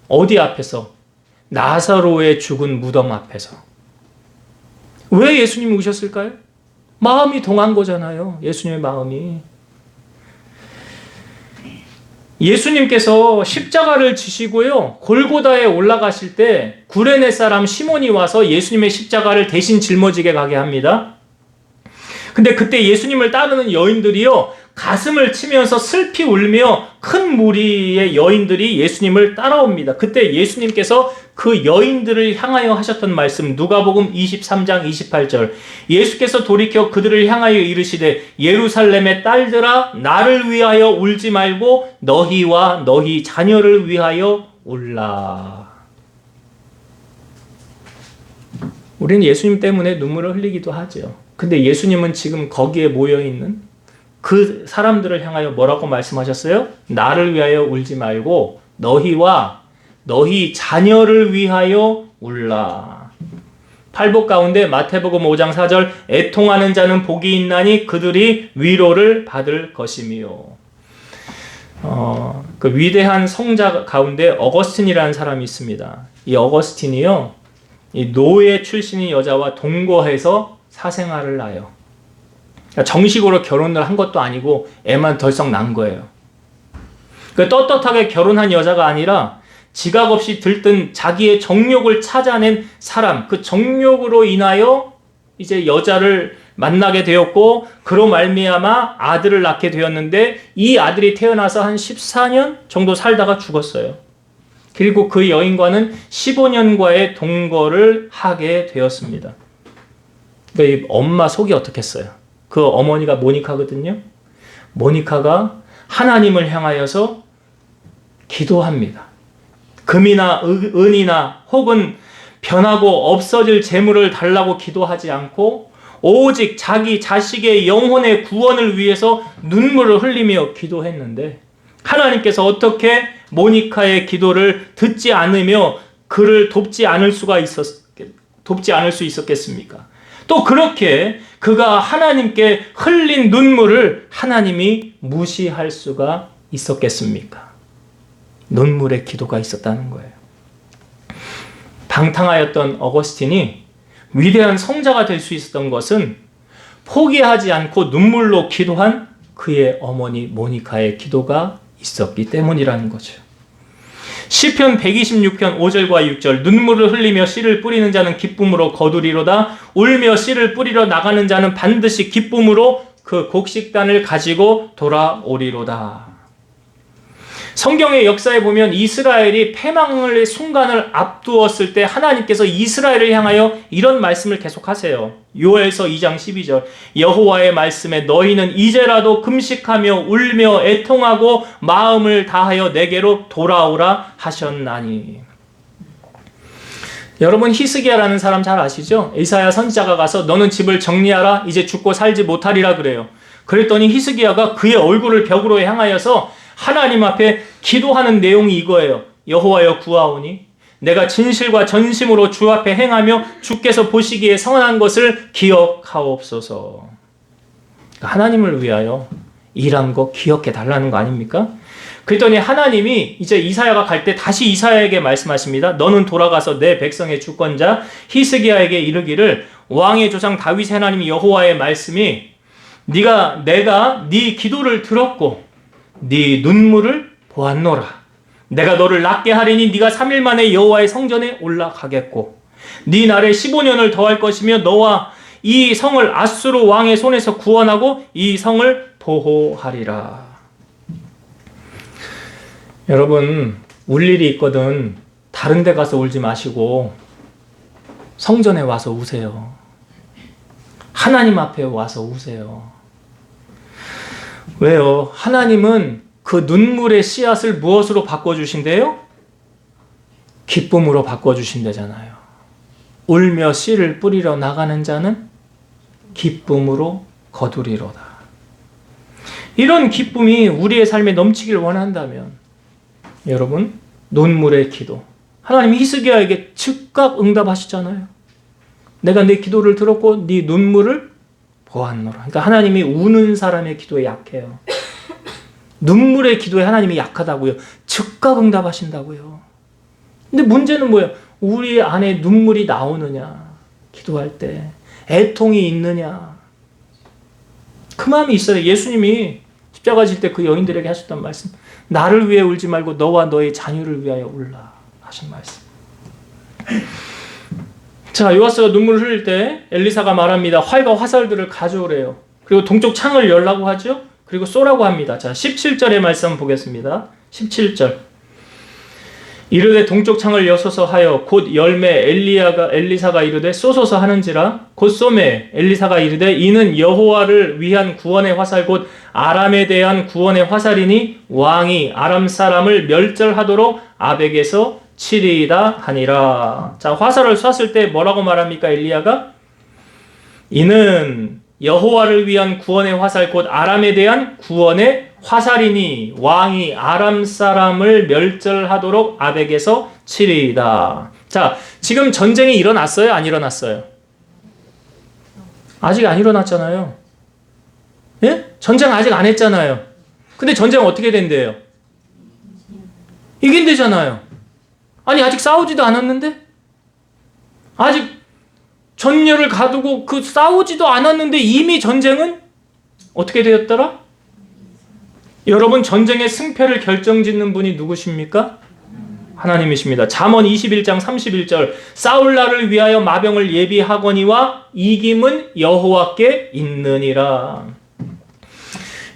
어디 앞에서? 나사로의 죽은 무덤 앞에서. 왜 예수님이 우셨을까요? 마음이 동한 거잖아요. 예수님의 마음이. 예수님께서 십자가를 지시고요, 골고다에 올라가실 때 구레네 사람 시몬이 와서 예수님의 십자가를 대신 짊어지게 가게 합니다. 근데 그때 예수님을 따르는 여인들이요, 가슴을 치면서 슬피 울며 큰 무리의 여인들이 예수님을 따라옵니다. 그때 예수님께서 그 여인들을 향하여 하셨던 말씀, 누가복음 23장 28절. 예수께서 돌이켜 그들을 향하여 이르시되 예루살렘의 딸들아, 나를 위하여 울지 말고 너희와 너희 자녀를 위하여 울라. 우리는 예수님 때문에 눈물을 흘리기도 하죠. 근데 예수님은 지금 거기에 모여있는 그 사람들을 향하여 뭐라고 말씀하셨어요? 나를 위하여 울지 말고 너희와 너희 자녀를 위하여 울라. 팔복 가운데 마태복음 5장 4절, 애통하는 자는 복이 있나니 그들이 위로를 받을 것이며. 그 위대한 성자 가운데 어거스틴이라는 사람이 있습니다. 이 어거스틴이요, 이 노예 출신의 여자와 동거해서 사생활을 낳아요. 그러니까 정식으로 결혼을 한 것도 아니고 애만 덜썩 낳은 거예요. 그 떳떳하게 결혼한 여자가 아니라 지각 없이 들뜬 자기의 정욕을 찾아낸 사람, 그 정욕으로 인하여 이제 여자를 만나게 되었고, 그로 말미암아 아들을 낳게 되었는데, 이 아들이 태어나서 한 14년 정도 살다가 죽었어요. 그리고 그 여인과는 15년과의 동거를 하게 되었습니다. 그러니까 이 엄마 속이 어떻겠어요? 그 어머니가 모니카거든요. 모니카가 하나님을 향하여서 기도합니다. 금이나 은이나 혹은 변하고 없어질 재물을 달라고 기도하지 않고 오직 자기 자식의 영혼의 구원을 위해서 눈물을 흘리며 기도했는데, 하나님께서 어떻게 모니카의 기도를 듣지 않으며 그를 돕지 않을 수 있었겠습니까? 또 그렇게 그가 하나님께 흘린 눈물을 하나님이 무시할 수가 있었겠습니까? 눈물의 기도가 있었다는 거예요. 방탕하였던 어거스틴이 위대한 성자가 될 수 있었던 것은 포기하지 않고 눈물로 기도한 그의 어머니 모니카의 기도가 있었기 때문이라는 거죠. 시편 126편 5절과 6절, 눈물을 흘리며 씨를 뿌리는 자는 기쁨으로 거두리로다. 울며 씨를 뿌리러 나가는 자는 반드시 기쁨으로 그 곡식단을 가지고 돌아오리로다. 성경의 역사에 보면 이스라엘이 패망의 순간을 앞두었을 때 하나님께서 이스라엘을 향하여 이런 말씀을 계속하세요. 요엘서 2장 12절, 여호와의 말씀에 너희는 이제라도 금식하며 울며 애통하고 마음을 다하여 내게로 돌아오라 하셨나니. 여러분, 히스기야라는 사람 잘 아시죠? 이사야 선지자가 가서 너는 집을 정리하라, 이제 죽고 살지 못하리라 그래요. 그랬더니 히스기야가 그의 얼굴을 벽으로 향하여서 하나님 앞에 기도하는 내용이 이거예요. 여호와여 구하오니 내가 진실과 전심으로 주 앞에 행하며 주께서 보시기에 선한 것을 기억하옵소서. 하나님을 위하여 일한 거 기억해 달라는 거 아닙니까? 그랬더니 하나님이 이제 이사야가 갈 때 다시 이사야에게 말씀하십니다. 너는 돌아가서 내 백성의 주권자 히스기야에게 이르기를, 왕의 조상 다윗의 하나님 여호와의 말씀이 내가 네 기도를 들었고 네 눈물을 보았노라. 내가 너를 낫게 하리니 네가 3일 만에 여호와의 성전에 올라가겠고 네 날에 15년을 더할 것이며 너와 이 성을 아수르 왕의 손에서 구원하고 이 성을 보호하리라. 여러분, 울 일이 있거든 다른 데 가서 울지 마시고 성전에 와서 우세요. 하나님 앞에 와서 우세요. 왜요? 하나님은 그 눈물의 씨앗을 무엇으로 바꿔주신대요? 기쁨으로 바꿔주신대잖아요. 울며 씨를 뿌리러 나가는 자는 기쁨으로 거두리로다. 이런 기쁨이 우리의 삶에 넘치길 원한다면 여러분, 눈물의 기도, 하나님이 히스기야에게 즉각 응답하시잖아요. 내가 네 기도를 들었고 네 눈물을 보았노라. 그러니까 하나님이 우는 사람의 기도에 약해요. 눈물의 기도에 하나님이 약하다고요. 즉각 응답하신다고요. 근데 문제는 뭐예요? 우리 안에 눈물이 나오느냐, 기도할 때 애통이 있느냐. 그 마음이 있어야 돼. 예수님이 십자가 질 때 그 여인들에게 하셨던 말씀. 나를 위해 울지 말고 너와 너의 자녀를 위하여 울라 하신 말씀. 자, 요아스가 눈물을 흘릴 때 엘리사가 말합니다. 활과 화살들을 가져오래요. 그리고 동쪽 창을 열라고 하죠. 그리고 쏘라고 합니다. 자, 17절의 말씀 보겠습니다. 17절. 이르되 동쪽 창을 여소서 하여 곧 열매 엘리사가 이르되 쏘소서 하는지라 곧 쏘매 엘리사가 이르되 이는 여호와를 위한 구원의 화살 곧 아람에 대한 구원의 화살이니 왕이 아람 사람을 멸절하도록 아벡에서 치리이다 하니라. 자, 화살을 쐈을 때 뭐라고 말합니까? 엘리야가 이는 여호와를 위한 구원의 화살 곧 아람에 대한 구원의 화살이니 왕이 아람 사람을 멸절하도록 아벡에서 치리이다. 자, 지금 전쟁이 일어났어요? 안 일어났어요? 아직 안 일어났잖아요. 예? 전쟁 아직 안 했잖아요. 근데 전쟁 어떻게 된대요? 이긴대잖아요. 아니, 아직 싸우지도 않았는데? 아직 전열을 가두고 그 싸우지도 않았는데 이미 전쟁은 어떻게 되었더라? 여러분, 전쟁의 승패를 결정짓는 분이 누구십니까? 하나님이십니다. 잠언 21장 31절 싸울 날을 위하여 마병을 예비하거니와 이김은 여호와께 있느니라.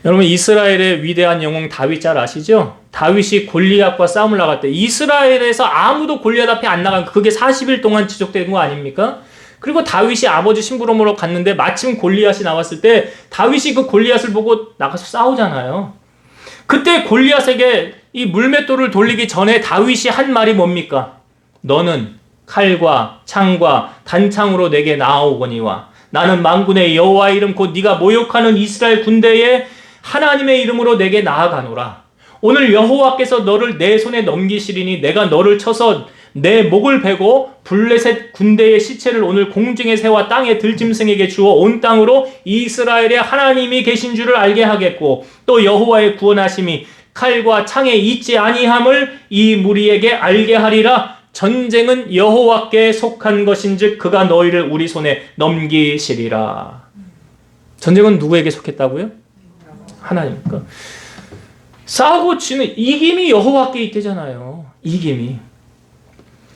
여러분, 이스라엘의 위대한 영웅 다윗 잘 아시죠? 다윗이 골리앗과 싸움을 나갈 때 이스라엘에서 아무도 골리앗 앞에 안 나간 그게 40일 동안 지속되는 거 아닙니까? 그리고 다윗이 아버지 심부름으로 갔는데 마침 골리앗이 나왔을 때 다윗이 그 골리앗을 보고 나가서 싸우잖아요. 그때 골리앗에게 이 물맷돌을 돌리기 전에 다윗이 한 말이 뭡니까? 너는 칼과 창과 단창으로 내게 나아오거니와 나는 만군의 여호와의 이름 곧 네가 모욕하는 이스라엘 군대에 하나님의 이름으로 내게 나아가노라. 오늘 여호와께서 너를 내 손에 넘기시리니 내가 너를 쳐서 내 목을 베고 블레셋 군대의 시체를 오늘 공중에 새와 땅의 들짐승에게 주어 온 땅으로 이스라엘의 하나님이 계신 줄을 알게 하겠고 또 여호와의 구원하심이 칼과 창에 있지 아니함을 이 무리에게 알게 하리라. 전쟁은 여호와께 속한 것인즉 그가 너희를 우리 손에 넘기시리라. 전쟁은 누구에게 속했다고요? 하나님. 싸우고 지는 이김이 여호와께 있대잖아요. 이김이.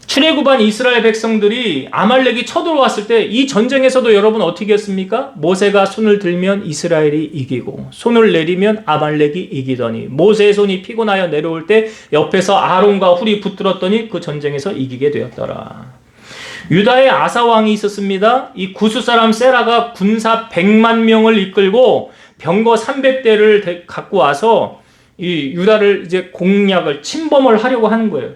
출애굽한 이스라엘 백성들이 아말렉이 쳐들어왔을 때 이 전쟁에서도 여러분 어떻게 했습니까? 모세가 손을 들면 이스라엘이 이기고 손을 내리면 아말렉이 이기더니 모세의 손이 피곤하여 내려올 때 옆에서 아론과 훌이 붙들었더니 그 전쟁에서 이기게 되었더라. 유다의 아사 왕이 있었습니다. 이 구스 사람 세라가 군사 100만 명을 이끌고 병거 300대를 갖고 와서 이 유다를 이제 공략을 침범을 하려고 하는 거예요.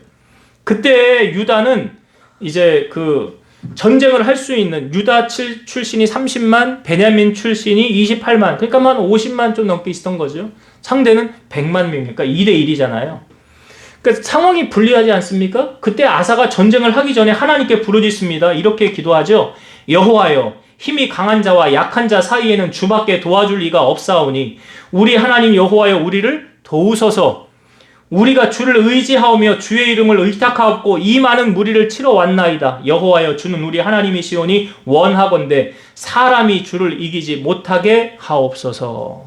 그때 유다는 이제 그 전쟁을 할 수 있는 유다 출신이 30만, 베냐민 출신이 28만, 그러니까 한 50만 좀 넘게 있었던 거죠. 상대는 100만 명이니까 2대1이잖아요. 그러니까 상황이 불리하지 않습니까? 그때 아사가 전쟁을 하기 전에 하나님께 부르짖습니다. 이렇게 기도하죠. 여호와여, 힘이 강한 자와 약한 자 사이에는 주밖에 도와줄 이가 없사오니 우리 하나님 여호와여 우리를 도우소서. 우리가 주를 의지하오며 주의 이름을 의탁하옵고 이 많은 무리를 치러 왔나이다. 여호와여 주는 우리 하나님이시오니 원하건대 사람이 주를 이기지 못하게 하옵소서.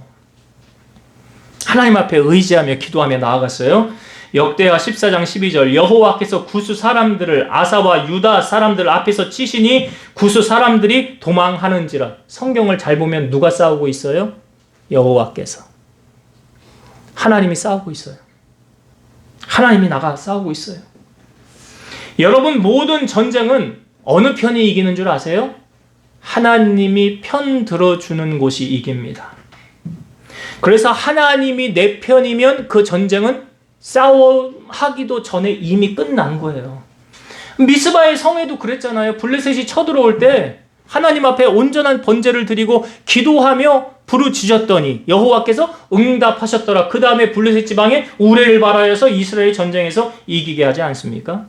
하나님 앞에 의지하며 기도하며 나아갔어요. 역대하 14장 12절 여호와께서 구스 사람들을 아사와 유다 사람들 앞에서 치시니 구스 사람들이 도망하는지라. 성경을 잘 보면 누가 싸우고 있어요? 여호와께서. 하나님이 싸우고 있어요. 하나님이 나가 싸우고 있어요. 여러분, 모든 전쟁은 어느 편이 이기는 줄 아세요? 하나님이 편 들어주는 곳이 이깁니다. 그래서 하나님이 내 편이면 그 전쟁은 싸워하기도 전에 이미 끝난 거예요. 미스바의 성에도 그랬잖아요. 블레셋이 쳐들어올 때 하나님 앞에 온전한 번제를 드리고 기도하며 부르짖었더니 여호와께서 응답하셨더라. 그 다음에 블레셋 지방에 우레를 발하여서 이스라엘 전쟁에서 이기게 하지 않습니까?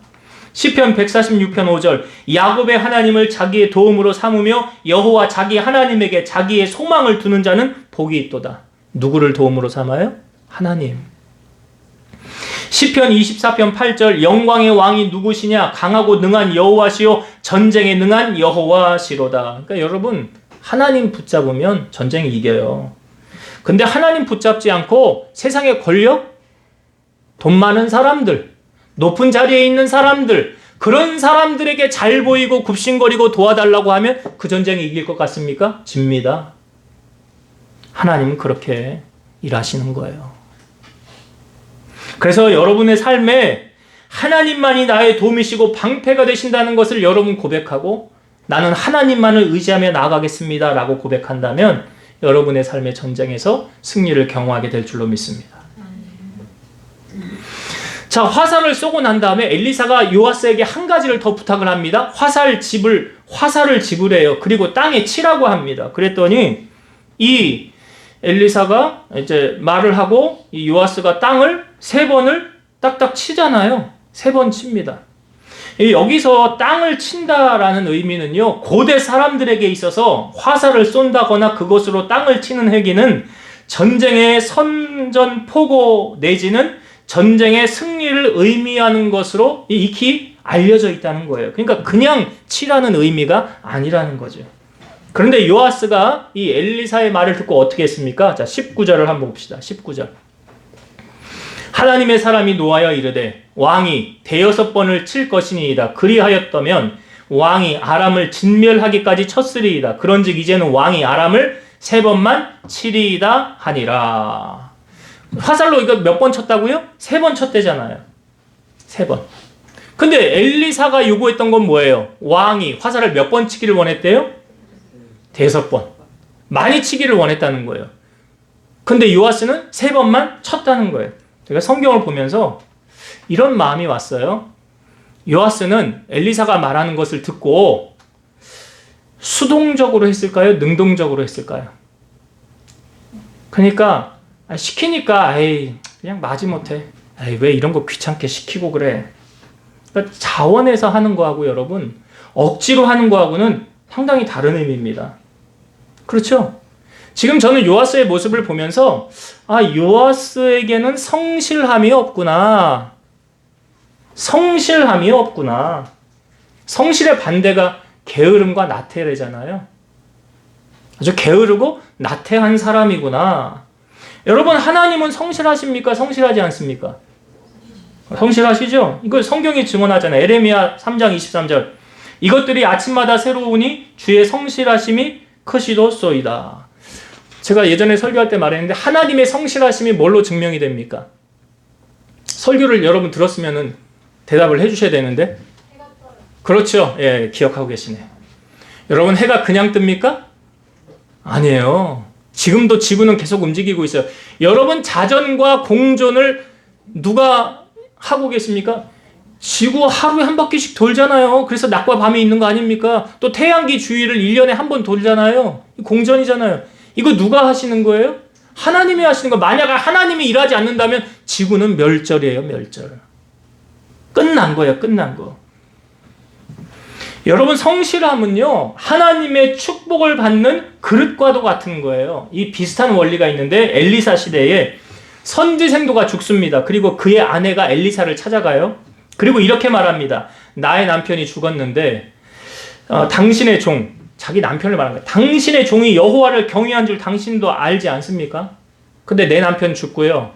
시편 146편 5절 야곱의 하나님을 자기의 도움으로 삼으며 여호와 자기 하나님에게 자기의 소망을 두는 자는 복이 있도다. 누구를 도움으로 삼아요? 하나님. 시편 24편 8절 영광의 왕이 누구시냐? 강하고 능한 여호와시요 전쟁에 능한 여호와시로다. 그러니까 여러분, 하나님 붙잡으면 전쟁이 이겨요. 근데 하나님 붙잡지 않고 세상의 권력, 돈 많은 사람들, 높은 자리에 있는 사람들, 그런 사람들에게 잘 보이고 굽신거리고 도와달라고 하면 그 전쟁이 이길 것 같습니까? 집니다. 하나님은 그렇게 일하시는 거예요. 그래서 여러분의 삶에 하나님만이 나의 도움이시고 방패가 되신다는 것을 여러분 고백하고 나는 하나님만을 의지하며 나아가겠습니다 라고 고백한다면 여러분의 삶의 전쟁에서 승리를 경험하게 될 줄로 믿습니다. 자, 화살을 쏘고 난 다음에 엘리사가 요아스에게 한 가지를 더 부탁을 합니다. 화살을 집으래요. 그리고 땅에 치라고 합니다. 그랬더니 이 엘리사가 이제 말을 하고 이 요아스가 땅을 3번을 딱딱 치잖아요. 3번 칩니다. 여기서 땅을 친다라는 의미는요, 고대 사람들에게 있어서 화살을 쏜다거나 그것으로 땅을 치는 행위는 전쟁의 선전포고 내지는 전쟁의 승리를 의미하는 것으로 익히 알려져 있다는 거예요. 그러니까 그냥 치라는 의미가 아니라는 거죠. 그런데 요아스가 이 엘리사의 말을 듣고 어떻게 했습니까? 자, 19절을 한번 봅시다. 19절. 하나님의 사람이 노하여 이르되 왕이 6번을 칠 것이니이다. 그리하였다면 왕이 아람을 진멸하기까지 쳤으리이다. 그런즉 이제는 왕이 아람을 3번만 치리이다 하니라. 화살로 이거 몇 번 쳤다고요? 3번 쳤대잖아요. 3번. 근데 엘리사가 요구했던 건 뭐예요? 왕이 화살을 몇 번 치기를 원했대요? 5번. 많이 치기를 원했다는 거예요. 근데 요아스는 3번만 쳤다는 거예요. 제가 성경을 보면서 이런 마음이 왔어요. 요아스는 엘리사가 말하는 것을 듣고 수동적으로 했을까요? 능동적으로 했을까요? 그러니까 시키니까 그냥 마지못해. 왜 이런 거 귀찮게 시키고 그래. 그러니까 자원해서 하는 거하고 여러분 억지로 하는 거하고는 상당히 다른 의미입니다. 그렇죠? 지금 저는 요아스의 모습을 보면서 요아스에게는 성실함이 없구나. 성실함이 없구나. 성실의 반대가 게으름과 나태래잖아요. 아주 게으르고 나태한 사람이구나. 여러분, 하나님은 성실하십니까? 성실하지 않습니까? 성실하시죠? 이걸 성경이 증언하잖아요. 에레미야 3장 23절. 이것들이 아침마다 새로우니 주의 성실하심이 크시도소이다. 제가 예전에 설교할 때 말했는데 하나님의 성실하심이 뭘로 증명이 됩니까? 설교를 여러분 들었으면 대답을 해주셔야 되는데. 그렇죠. 예, 기억하고 계시네요. 여러분, 해가 그냥 뜹니까? 아니에요. 지금도 지구는 계속 움직이고 있어요. 여러분, 자전과 공전을 누가 하고 계십니까? 지구 하루에 한 바퀴씩 돌잖아요. 그래서 낮과 밤이 있는 거 아닙니까? 또 태양기 주위를 1년에 한 번 돌잖아요. 공전이잖아요. 이거 누가 하시는 거예요? 하나님이 하시는 거. 만약 하나님이 일하지 않는다면 지구는 멸절이에요. 멸절. 끝난 거예요. 끝난 거. 여러분, 성실함은요, 하나님의 축복을 받는 그릇과도 같은 거예요. 이 비슷한 원리가 있는데 엘리사 시대에 선지생도가 죽습니다. 그리고 그의 아내가 엘리사를 찾아가요. 그리고 이렇게 말합니다. 나의 남편이 죽었는데 당신의 종, 자기 남편을 말한 거예요. 당신의 종이 여호와를 경외한 줄 당신도 알지 않습니까? 근데 내 남편 죽고요.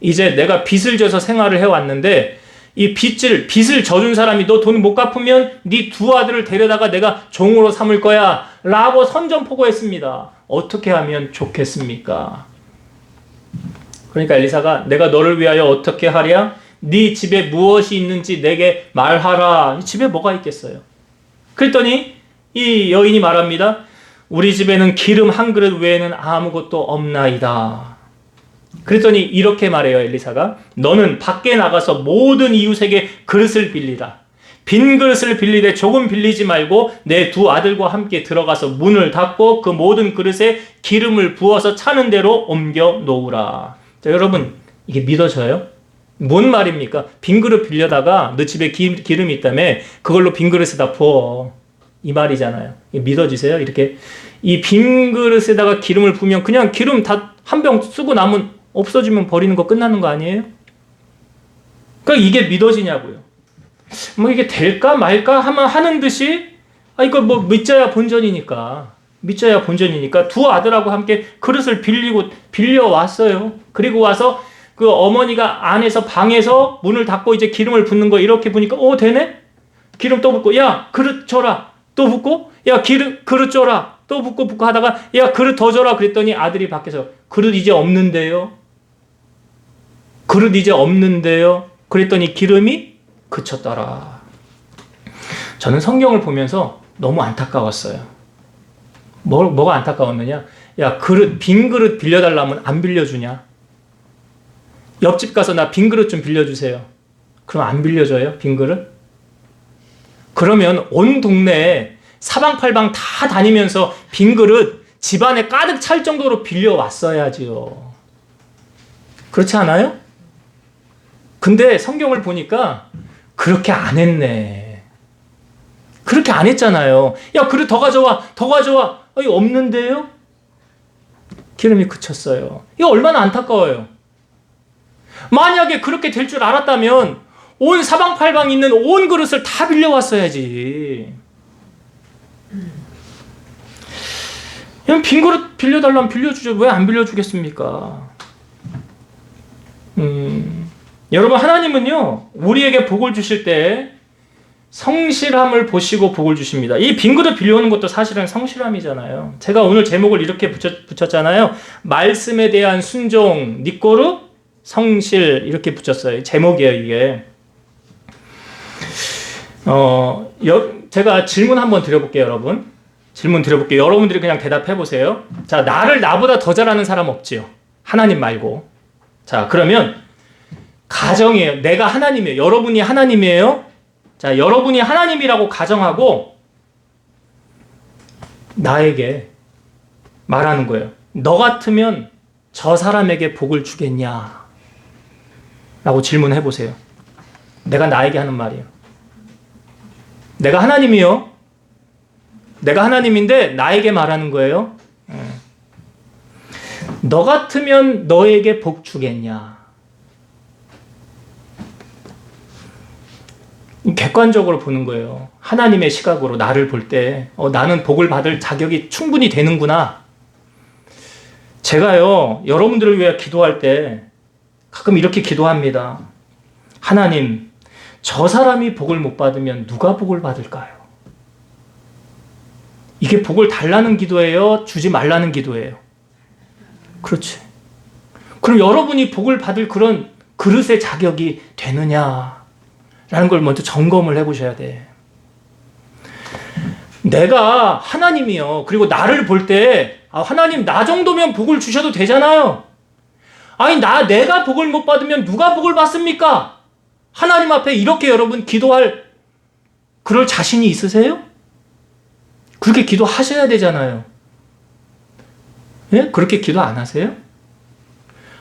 이제 내가 빚을 져서 생활을 해왔는데 이 빚을 져준 사람이 너 돈 못 갚으면 네 2 아들을 데려다가 내가 종으로 삼을 거야 라고 선전포고했습니다. 어떻게 하면 좋겠습니까? 그러니까 엘리사가 내가 너를 위하여 어떻게 하랴? 네 집에 무엇이 있는지 내게 말하라. 집에 뭐가 있겠어요? 그랬더니 이 여인이 말합니다. 우리 집에는 기름 한 그릇 외에는 아무것도 없나이다. 그랬더니 이렇게 말해요. 엘리사가 너는 밖에 나가서 모든 이웃에게 그릇을 빌리라. 빈 그릇을 빌리되 조금 빌리지 말고 내 2 아들과 함께 들어가서 문을 닫고 그 모든 그릇에 기름을 부어서 차는 대로 옮겨 놓으라. 자, 여러분, 이게 믿어져요? 뭔 말입니까? 빈 그릇 빌려다가 너 집에 기름이 있다며 그걸로 빈 그릇에다 부어. 이 말이잖아요. 믿어지세요? 이렇게 이 빈 그릇에다가 기름을 부으면 그냥 기름 다 한 병 쓰고 남은 없어지면 버리는 거 끝나는 거 아니에요? 그러니까 이게 믿어지냐고요. 뭐 이게 될까 말까 하는 듯이 이거 뭐 믿자야 본전이니까 믿져야 본전이니까 두 아들하고 함께 그릇을 빌려왔어요. 그리고 와서 그 어머니가 안에서 방에서 문을 닫고 이제 기름을 붓는 거 이렇게 보니까 되네? 기름 또 붓고, 야, 그릇 줘라. 또 붓고, 야, 그릇 줘라. 또 붓고 하다가, 야, 그릇 더 줘라. 그랬더니 아들이 밖에서, 그릇 이제 없는데요. 그릇 이제 없는데요. 그랬더니 기름이 그쳤더라. 저는 성경을 보면서 너무 안타까웠어요. 뭐가 안타까웠느냐? 야, 빈 그릇 빌려달라면 안 빌려주냐? 옆집 가서 나 빈 그릇 좀 빌려주세요. 그럼 안 빌려줘요? 빈 그릇? 그러면 온 동네에 사방팔방 다 다니면서 빈 그릇 집안에 가득 찰 정도로 빌려왔어야지요. 그렇지 않아요? 근데 성경을 보니까 그렇게 안 했네. 그렇게 안 했잖아요. 야, 그릇 더 가져와. 이거 없는데요? 기름이 그쳤어요. 이거 얼마나 안타까워요. 만약에 그렇게 될 줄 알았다면 온 사방팔방 있는 온 그릇을 다 빌려왔어야지. 빈 그릇 빌려달라면 빌려주죠. 왜 안 빌려주겠습니까? 여러분, 하나님은요, 우리에게 복을 주실 때 성실함을 보시고 복을 주십니다. 이 빈 그릇 빌려오는 것도 사실은 성실함이잖아요. 제가 오늘 제목을 이렇게 붙였잖아요. 말씀에 대한 순종, 니꼬르, 성실, 이렇게 붙였어요. 제목이에요, 이게. 제가 질문 한번 드려볼게요, 여러분. 질문 드려볼게요. 여러분들이 그냥 대답해 보세요. 자, 나보다 더 잘하는 사람 없지요? 하나님 말고. 자, 그러면 가정이에요. 내가 하나님이에요. 여러분이 하나님이에요. 자, 여러분이 하나님이라고 가정하고 나에게 말하는 거예요. 너 같으면 저 사람에게 복을 주겠냐? 라고 질문해 보세요. 내가 나에게 하는 말이에요. 내가 하나님이요. 내가 하나님인데 나에게 말하는 거예요. 너 같으면 너에게 복 주겠냐? 객관적으로 보는 거예요. 하나님의 시각으로 나를 볼 때 나는 복을 받을 자격이 충분히 되는구나. 제가요, 여러분들을 위해 기도할 때 가끔 이렇게 기도합니다. 하나님, 저 사람이 복을 못 받으면 누가 복을 받을까요? 이게 복을 달라는 기도예요? 주지 말라는 기도예요? 그렇지. 그럼 여러분이 복을 받을 그런 그릇의 자격이 되느냐? 라는 걸 먼저 점검을 해보셔야 돼. 내가 하나님이요. 그리고 나를 볼 때, 하나님, 나 정도면 복을 주셔도 되잖아요. 아니, 내가 복을 못 받으면 누가 복을 받습니까? 하나님 앞에 이렇게 여러분 기도할 그럴 자신이 있으세요? 그렇게 기도하셔야 되잖아요. 예? 그렇게 기도 안 하세요?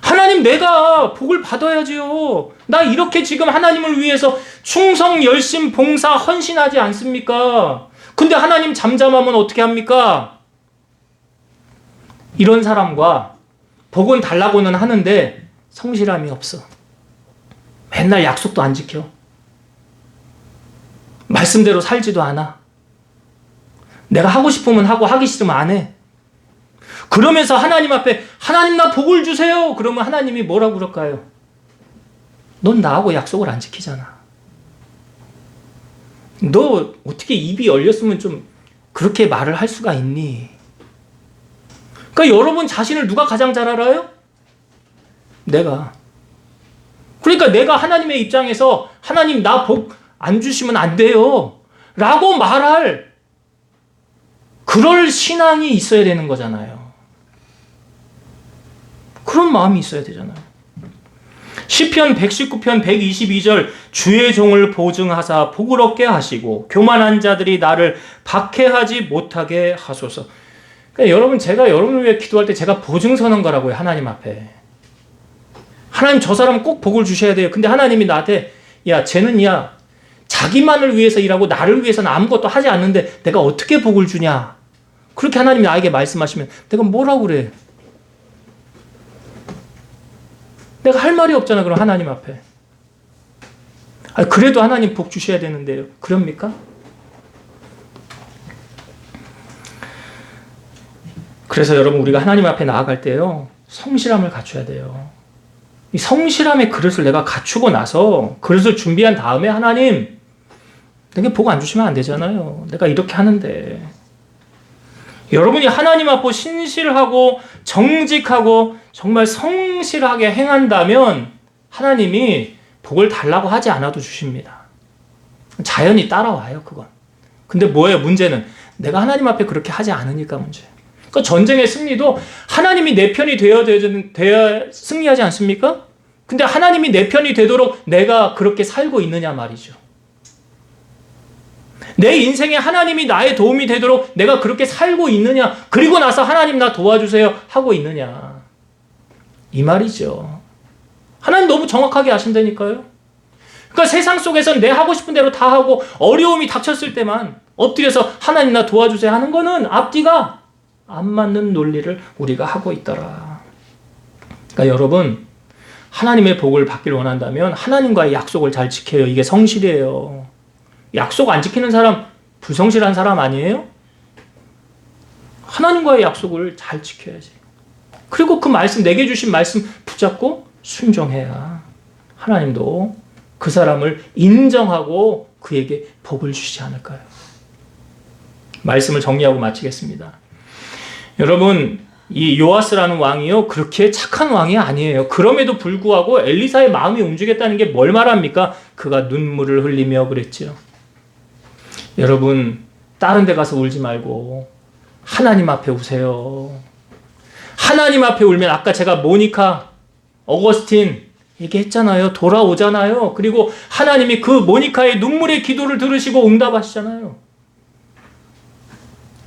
하나님, 내가 복을 받아야지요. 나 이렇게 지금 하나님을 위해서 충성, 열심, 봉사, 헌신하지 않습니까? 근데 하나님 잠잠하면 어떻게 합니까? 이런 사람과 복은 달라고는 하는데 성실함이 없어. 맨날 약속도 안 지켜. 말씀대로 살지도 않아. 내가 하고 싶으면 하고 하기 싫으면 안 해. 그러면서 하나님 앞에 하나님 나 복을 주세요. 그러면 하나님이 뭐라고 그럴까요? 넌 나하고 약속을 안 지키잖아. 너 어떻게 입이 열렸으면 좀 그렇게 말을 할 수가 있니? 그러니까 여러분 자신을 누가 가장 잘 알아요? 내가. 그러니까 내가 하나님의 입장에서 하나님 나 복 안 주시면 안 돼요. 라고 말할 그럴 신앙이 있어야 되는 거잖아요. 그런 마음이 있어야 되잖아요. 시편 119편 122절 주의 종을 보증하사 복을 얻게 하시고 교만한 자들이 나를 박해하지 못하게 하소서. 그러니까 여러분, 제가 여러분을 위해 기도할 때 제가 보증서는 거라고요. 하나님 앞에. 하나님, 저 사람 꼭 복을 주셔야 돼요. 근데 하나님이 나한테 쟤는 자기만을 위해서 일하고 나를 위해서는 아무것도 하지 않는데 내가 어떻게 복을 주냐. 그렇게 하나님이 나에게 말씀하시면 내가 뭐라고 그래? 내가 할 말이 없잖아. 그럼 하나님 앞에. 그래도 하나님 복 주셔야 되는데요. 그럽니까? 그래서 여러분 우리가 하나님 앞에 나아갈 때요. 성실함을 갖춰야 돼요. 이 성실함의 그릇을 내가 갖추고 나서 그릇을 준비한 다음에 하나님 내게 복 안 주시면 안 되잖아요. 내가 이렇게 하는데. 여러분이 하나님 앞에 신실하고 정직하고 정말 성실하게 행한다면 하나님이 복을 달라고 하지 않아도 주십니다. 자연히 따라와요, 그건. 근데 뭐예요? 문제는 내가 하나님 앞에 그렇게 하지 않으니까 문제예요. 그러니까 전쟁의 승리도 하나님이 내 편이 되어야 승리하지 않습니까? 근데 하나님이 내 편이 되도록 내가 그렇게 살고 있느냐 말이죠. 내 인생에 하나님이 나의 도움이 되도록 내가 그렇게 살고 있느냐, 그리고 나서 하나님 나 도와주세요 하고 있느냐, 이 말이죠. 하나님 너무 정확하게 아신다니까요. 그러니까 세상 속에서는 내 하고 싶은 대로 다 하고 어려움이 닥쳤을 때만 엎드려서 하나님 나 도와주세요 하는 거는 앞뒤가 안 맞는 논리를 우리가 하고 있더라. 그러니까 여러분, 하나님의 복을 받기를 원한다면 하나님과의 약속을 잘 지켜요. 이게 성실이에요. 약속 안 지키는 사람 불성실한 사람 아니에요? 하나님과의 약속을 잘 지켜야지. 그리고 그 말씀, 내게 주신 말씀 붙잡고 순종해야 하나님도 그 사람을 인정하고 그에게 복을 주시지 않을까요? 말씀을 정리하고 마치겠습니다. 여러분, 이 요아스라는 왕이요, 그렇게 착한 왕이 아니에요. 그럼에도 불구하고 엘리사의 마음이 움직였다는 게 뭘 말합니까? 그가 눈물을 흘리며 그랬죠. 여러분, 다른 데 가서 울지 말고 하나님 앞에 우세요. 하나님 앞에 울면 아까 제가 모니카, 어거스틴 얘기했잖아요. 돌아오잖아요. 그리고 하나님이 그 모니카의 눈물의 기도를 들으시고 응답하시잖아요.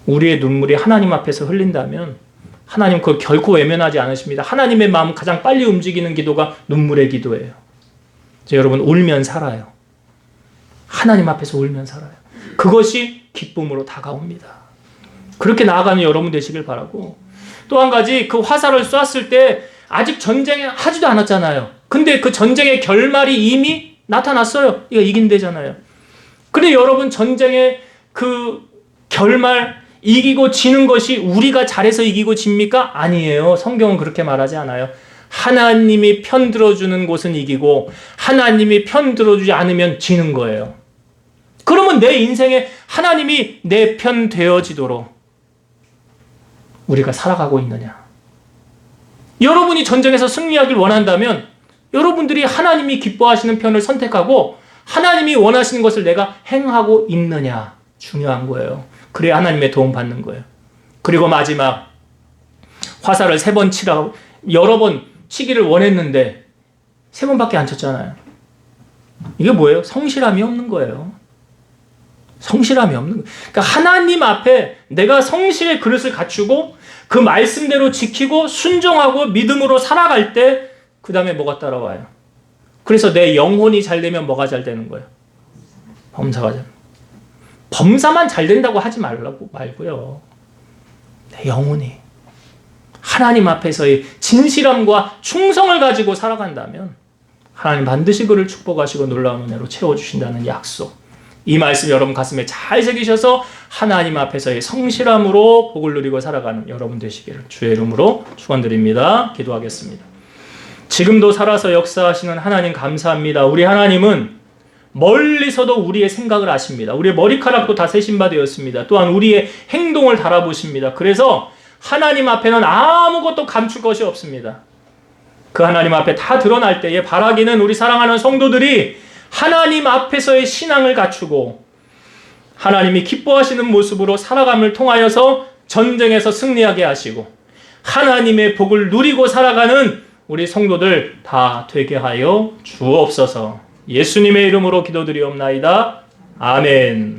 우리의 눈물이 하나님 앞에서 흘린다면 하나님 그걸 결코 외면하지 않으십니다. 하나님의 마음 가장 빨리 움직이는 기도가 눈물의 기도예요. 여러분, 울면 살아요. 하나님 앞에서 울면 살아요. 그것이 기쁨으로 다가옵니다. 그렇게 나아가는 여러분 되시길 바라고, 또 한 가지, 그 화살을 쐈을 때 아직 전쟁에 하지도 않았잖아요. 근데 그 전쟁의 결말이 이미 나타났어요. 이거 이긴대잖아요. 근데 여러분, 전쟁의 그 결말, 이기고 지는 것이 우리가 잘해서 이기고 집니까? 아니에요. 성경은 그렇게 말하지 않아요. 하나님이 편 들어주는 곳은 이기고 하나님이 편 들어주지 않으면 지는 거예요. 그러면 내 인생에 하나님이 내 편 되어지도록 우리가 살아가고 있느냐? 여러분이 전쟁에서 승리하길 원한다면 여러분들이 하나님이 기뻐하시는 편을 선택하고 하나님이 원하시는 것을 내가 행하고 있느냐, 중요한 거예요. 그래야 하나님의 도움 받는 거예요. 그리고 마지막, 화살을 3번 치라고, 여러 번 치기를 원했는데 3번밖에 안 쳤잖아요. 이게 뭐예요? 성실함이 없는 거예요. 성실함이 없는 거예요. 그러니까 하나님 앞에 내가 성실의 그릇을 갖추고 그 말씀대로 지키고 순종하고 믿음으로 살아갈 때 그 다음에 뭐가 따라와요? 그래서 내 영혼이 잘 되면 뭐가 잘 되는 거예요? 범사가 잘. 범사만 잘 된다고 하지 말고요. 내 영혼이 하나님 앞에서의 진실함과 충성을 가지고 살아간다면 하나님 반드시 그를 축복하시고 놀라운 은혜로 채워주신다는 약속. 이 말씀 여러분 가슴에 잘 새기셔서 하나님 앞에서의 성실함으로 복을 누리고 살아가는 여러분 되시기를 주의 이름으로 축원드립니다. 기도하겠습니다. 지금도 살아서 역사하시는 하나님 감사합니다. 우리 하나님은 멀리서도 우리의 생각을 아십니다. 우리의 머리카락도 다 세신 바 되었습니다. 또한 우리의 행동을 달아보십니다. 그래서 하나님 앞에는 아무것도 감출 것이 없습니다. 그 하나님 앞에 다 드러날 때에 바라기는 우리 사랑하는 성도들이 하나님 앞에서의 신앙을 갖추고 하나님이 기뻐하시는 모습으로 살아감을 통하여서 전쟁에서 승리하게 하시고 하나님의 복을 누리고 살아가는 우리 성도들 다 되게 하여 주옵소서. 예수님의 이름으로 기도드리옵나이다. 아멘.